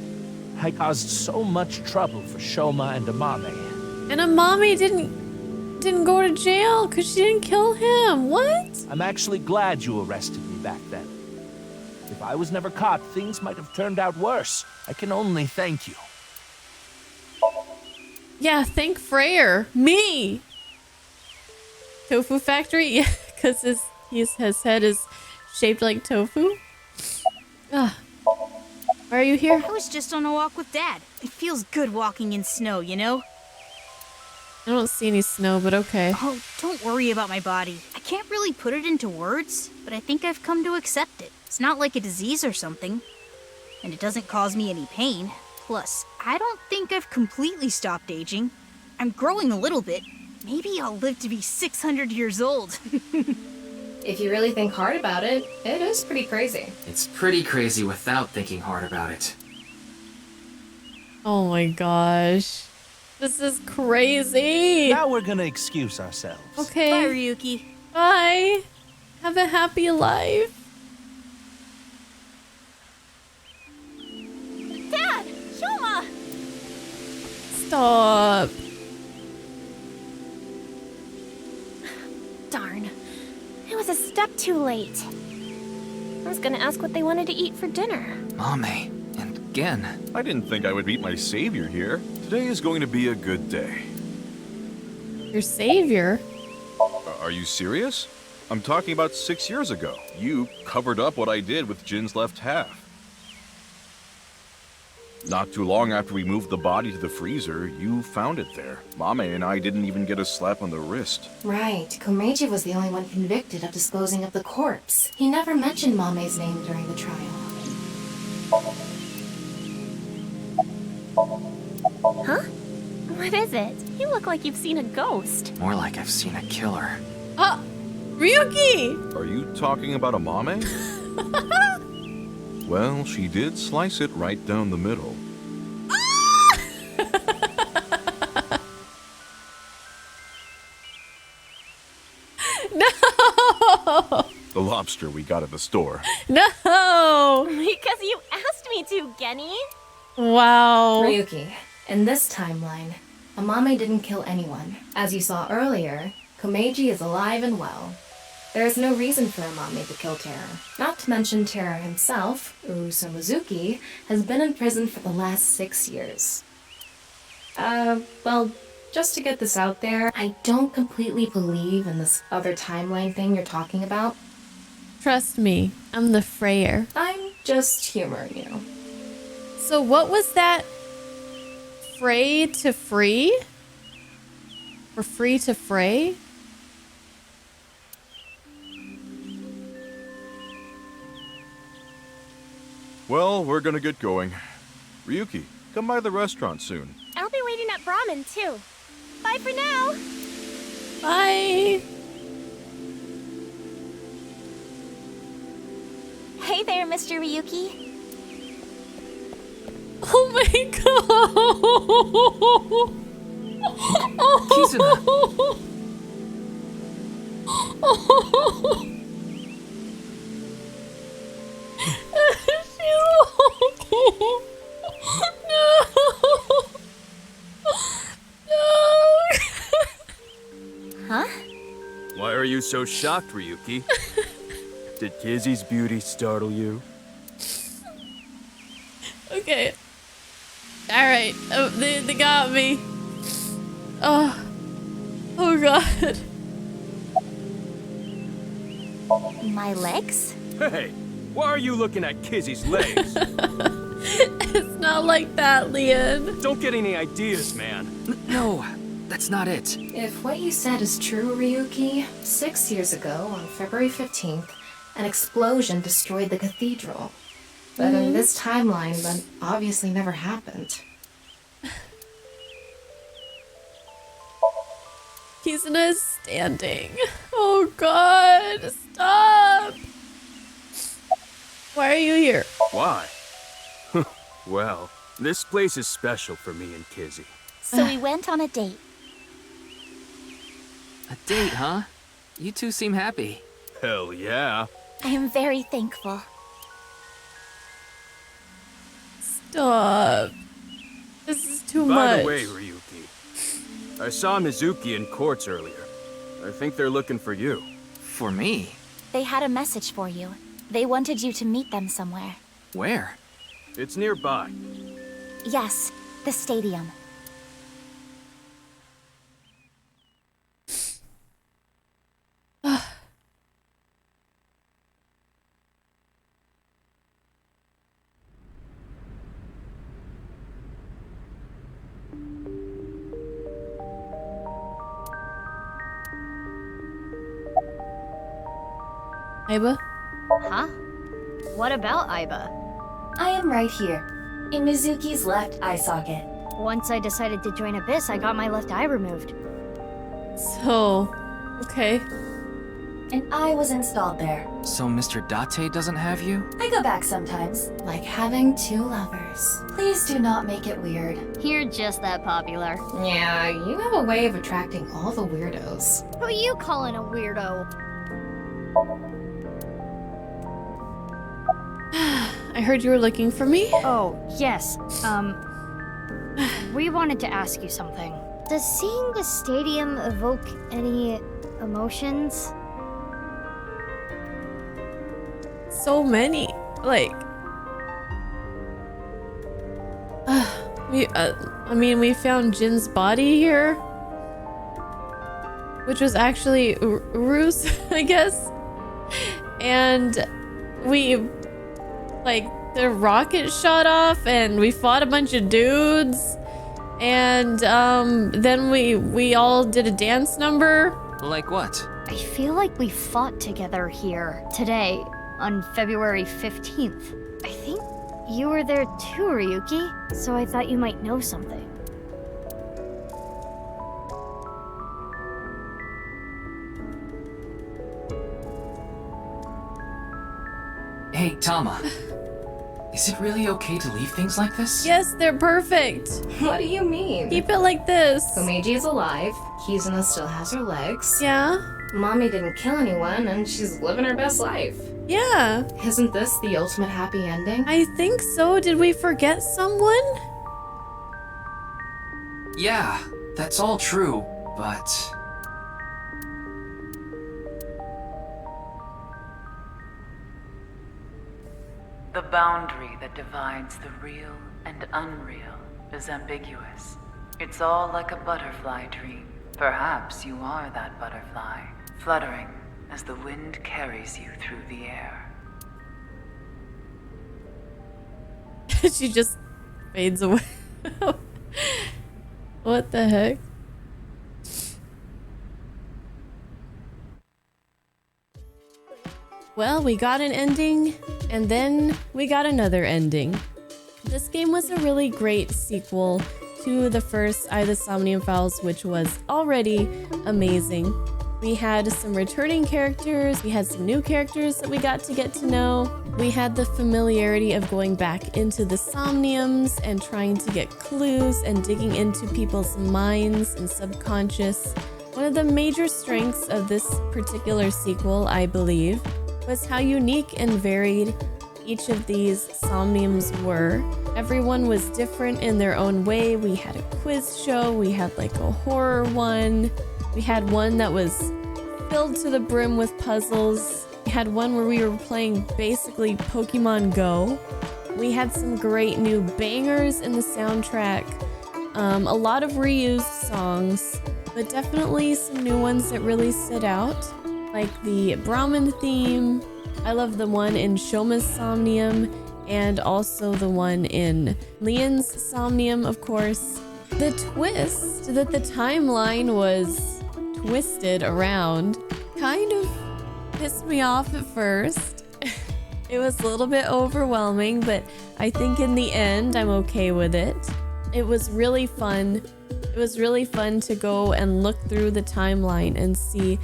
Speaker 7: I caused so much trouble for Shoma and Amame.
Speaker 1: And Amame didn't go to jail because she didn't kill him. What?
Speaker 7: I'm actually glad you arrested me back then. If I was never caught, things might have turned out worse. I can only thank you.
Speaker 1: Yeah, thank Freyr. Me. Tofu factory? Yeah, because his head is shaped like tofu. Ah. Why are you here?
Speaker 3: I was just on a walk with Dad. It feels good walking in snow, you know?
Speaker 1: I don't see any snow, but okay.
Speaker 3: Oh, don't worry about my body. I can't really put it into words, but I think I've come to accept it. It's not like a disease or something. And it doesn't cause me any pain. Plus, I don't think I've completely stopped aging. I'm growing a little bit. Maybe I'll live to be 600 years old.
Speaker 22: If you really think hard about it, it is pretty crazy.
Speaker 10: It's pretty crazy without thinking hard about it.
Speaker 1: Oh my gosh. This is crazy.
Speaker 7: Now we're gonna excuse ourselves.
Speaker 1: Okay.
Speaker 3: Bye, Ryuki.
Speaker 1: Bye. Have a happy life.
Speaker 15: Dad! Shoma!
Speaker 1: Stop.
Speaker 15: Darn. I was a step too late. I was gonna ask what they wanted to eat for dinner.
Speaker 10: Mame, and again.
Speaker 5: I didn't think I would meet my savior here. Today is going to be a good day.
Speaker 1: Your savior?
Speaker 5: Are you serious? I'm talking about 6 years ago. You covered up what I did with Jin's left half. Not too long after we moved the body to the freezer, you found it there. Mame and I didn't even get a slap on the wrist.
Speaker 22: Right. Komeiji was the only one convicted of disposing of the corpse. He never mentioned Mame's name during the trial.
Speaker 15: Huh? What is it? You look like you've seen a ghost.
Speaker 10: More like I've seen a killer.
Speaker 1: Ryuki!
Speaker 5: Are you talking about a Mame? Well, she did slice it right down the middle.
Speaker 1: No!
Speaker 5: The lobster we got at the store.
Speaker 1: No!
Speaker 15: Because you asked me to, Genny.
Speaker 1: Wow.
Speaker 22: Ryuki, in this timeline, Amame didn't kill anyone. As you saw earlier, Komeiji is alive and well. There is no reason for Amame to kill Terror. Not to mention Terror himself, Urusu Mizuki, has been in prison for the last 6 years. Well, just to get this out there, I don't completely believe in this other timeline thing you're talking about.
Speaker 1: Trust me, I'm the Freyr.
Speaker 22: I'm just humoring you.
Speaker 1: So what was that? Fray to free? Or free to fray?
Speaker 5: Well, we're gonna get going. Ryuki, come by the restaurant soon.
Speaker 15: I'll be waiting at Brahmin, too. Bye for now.
Speaker 1: Bye.
Speaker 15: Hey there, Mr. Ryuki.
Speaker 1: Oh my god!
Speaker 10: Kizuna!
Speaker 15: Huh?
Speaker 12: Why are you so shocked, Ryuki? Did Kizzy's beauty startle you?
Speaker 1: Okay. Alright. Oh, they got me. Oh god.
Speaker 15: My legs?
Speaker 12: Hey, why are you looking at Kizzy's legs?
Speaker 1: It's not like that, Leon.
Speaker 12: Don't get any ideas, man.
Speaker 9: No, that's not it.
Speaker 22: If what you said is true, Ryuki, 6 years ago, on February 15th, an explosion destroyed the cathedral. But in this timeline, that obviously never happened.
Speaker 1: Kizuna is standing. Oh god, stop! Why are you here?
Speaker 12: Why? Well, this place is special for me and Kizzy.
Speaker 15: So we went on a date.
Speaker 9: A date, huh? You two seem happy.
Speaker 12: Hell yeah.
Speaker 15: I am very thankful.
Speaker 1: Stop. This is too much.
Speaker 12: By the way, Ryuki, I saw Mizuki in courts earlier. I think they're looking for you.
Speaker 9: For me?
Speaker 15: They had a message for you. They wanted you to meet them somewhere.
Speaker 9: Where?
Speaker 12: It's nearby.
Speaker 15: Yes, the stadium.
Speaker 1: Aiba?
Speaker 2: Huh? What about Aiba?
Speaker 4: I am right here, in Mizuki's left eye socket.
Speaker 2: Once I decided to join Abyss, I got my left eye removed.
Speaker 1: So, okay.
Speaker 4: An eye was installed there.
Speaker 9: So Mr. Date doesn't have you?
Speaker 4: I go back sometimes.
Speaker 22: Like having two lovers.
Speaker 4: Please do not make it weird.
Speaker 2: You're just that popular.
Speaker 22: Yeah, you have a way of attracting all the weirdos.
Speaker 2: Who you calling a weirdo?
Speaker 1: I heard you were looking for me?
Speaker 2: Oh, yes. We wanted to ask you something. Does seeing the stadium evoke any emotions?
Speaker 1: So many. Like... we found Jin's body here. Which was actually Uru's, I guess. And we... like, the rocket shot off and we fought a bunch of dudes. And then we all did a dance number.
Speaker 9: Like what?
Speaker 2: I feel like we fought together here today on February 15th. I think you were there too, Ryuki, so I thought you might know something.
Speaker 9: Hey, Tama. Is it really okay to leave things like this?
Speaker 1: Yes, they're perfect.
Speaker 22: What do you mean?
Speaker 1: Keep it like this.
Speaker 22: Komeiji is alive, Kizuna still has her legs.
Speaker 1: Yeah?
Speaker 22: Mommy didn't kill anyone, and she's living her best life.
Speaker 1: Yeah.
Speaker 22: Isn't this the ultimate happy ending?
Speaker 1: I think so. Did we forget someone?
Speaker 9: Yeah, that's all true, but...
Speaker 18: The boundary that divides the real and unreal is ambiguous. It's all like a butterfly dream. Perhaps you are that butterfly, fluttering as the wind carries you through the air.
Speaker 1: She just fades away. What the heck? Well, we got an ending, and then we got another ending. This game was a really great sequel to the first AI Somnium Files, which was already amazing. We had some returning characters, we had some new characters that we got to get to know. We had the familiarity of going back into the Somniums and trying to get clues and digging into people's minds and subconscious. One of the major strengths of this particular sequel, I believe, was how unique and varied each of these Somniums were. Everyone was different in their own way. We had a quiz show, we had like a horror one, we had one that was filled to the brim with puzzles, we had one where we were playing basically Pokemon Go. We had some great new bangers in the soundtrack. A lot of reused songs, but definitely some new ones that really stood out, like the Brahmin theme. I love the one in Shoma's Somnium, and also the one in Leon's Somnium, of course. The twist that the timeline was twisted around kind of pissed me off at first. It was a little bit overwhelming, but I think in the end I'm okay with it. It was really fun. It was really fun to go and look through the timeline and see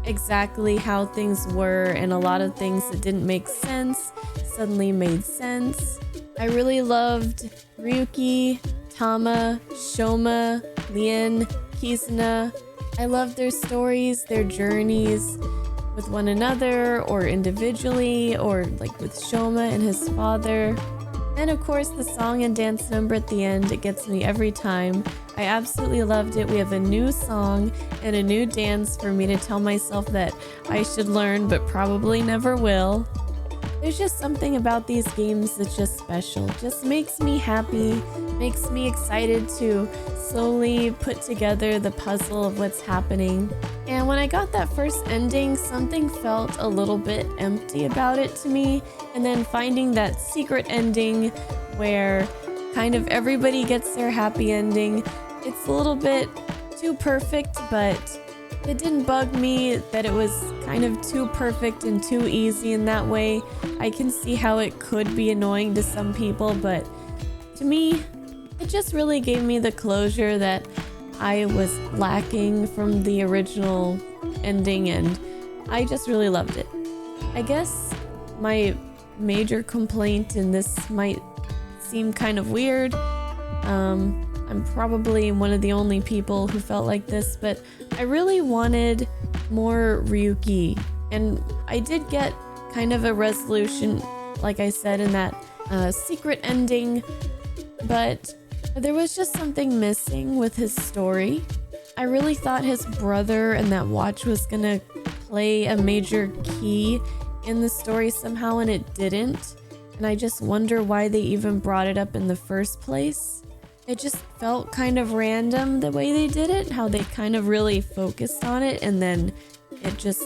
Speaker 1: exactly how things were, and a lot of things that didn't make sense suddenly made sense. I really loved Ryuki, Tama, Shoma, Lien, Kizuna. I loved their stories, their journeys with one another or individually, or like with Shoma and his father. And of course the song and dance number at the end, it gets me every time. I absolutely loved it. We have a new song and a new dance for me to tell myself that I should learn but probably never will. There's just something about these games that's just special. Just makes me happy, makes me excited to slowly put together the puzzle of what's happening. And when I got that first ending, something felt a little bit empty about it to me. And then finding that secret ending where kind of everybody gets their happy ending, it's a little bit too perfect, but it didn't bug me that it was kind of too perfect and too easy in that way. I can see how it could be annoying to some people, but to me, it just really gave me the closure that I was lacking from the original ending, and I just really loved it. I guess my major complaint, and this might seem kind of weird, I'm probably one of the only people who felt like this, but I really wanted more Ryuki, and I did get kind of a resolution, like I said, in that secret ending, but there was just something missing with his story. I really thought his brother and that watch was gonna play a major key in the story somehow, and it didn't, and I just wonder why they even brought it up in the first place. It just felt kind of random the way they did it, how they kind of really focused on it, and then it just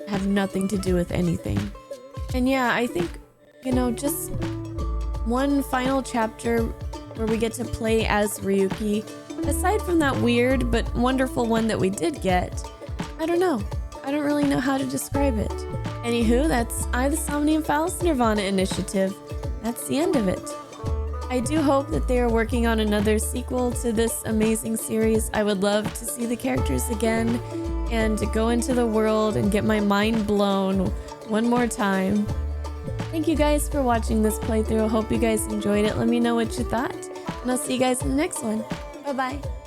Speaker 1: had nothing to do with anything. And yeah, I think, just one final chapter where we get to play as Ryuki, aside from that weird but wonderful one that we did get, I don't know. I don't really know how to describe it. Anywho, that's AI the Somnium Files nirvanA initiative. That's the end of it. I do hope that they are working on another sequel to this amazing series. I would love to see the characters again and to go into the world and get my mind blown one more time. Thank you guys for watching this playthrough. I hope you guys enjoyed it. Let me know what you thought, and I'll see you guys in the next one. Bye-bye.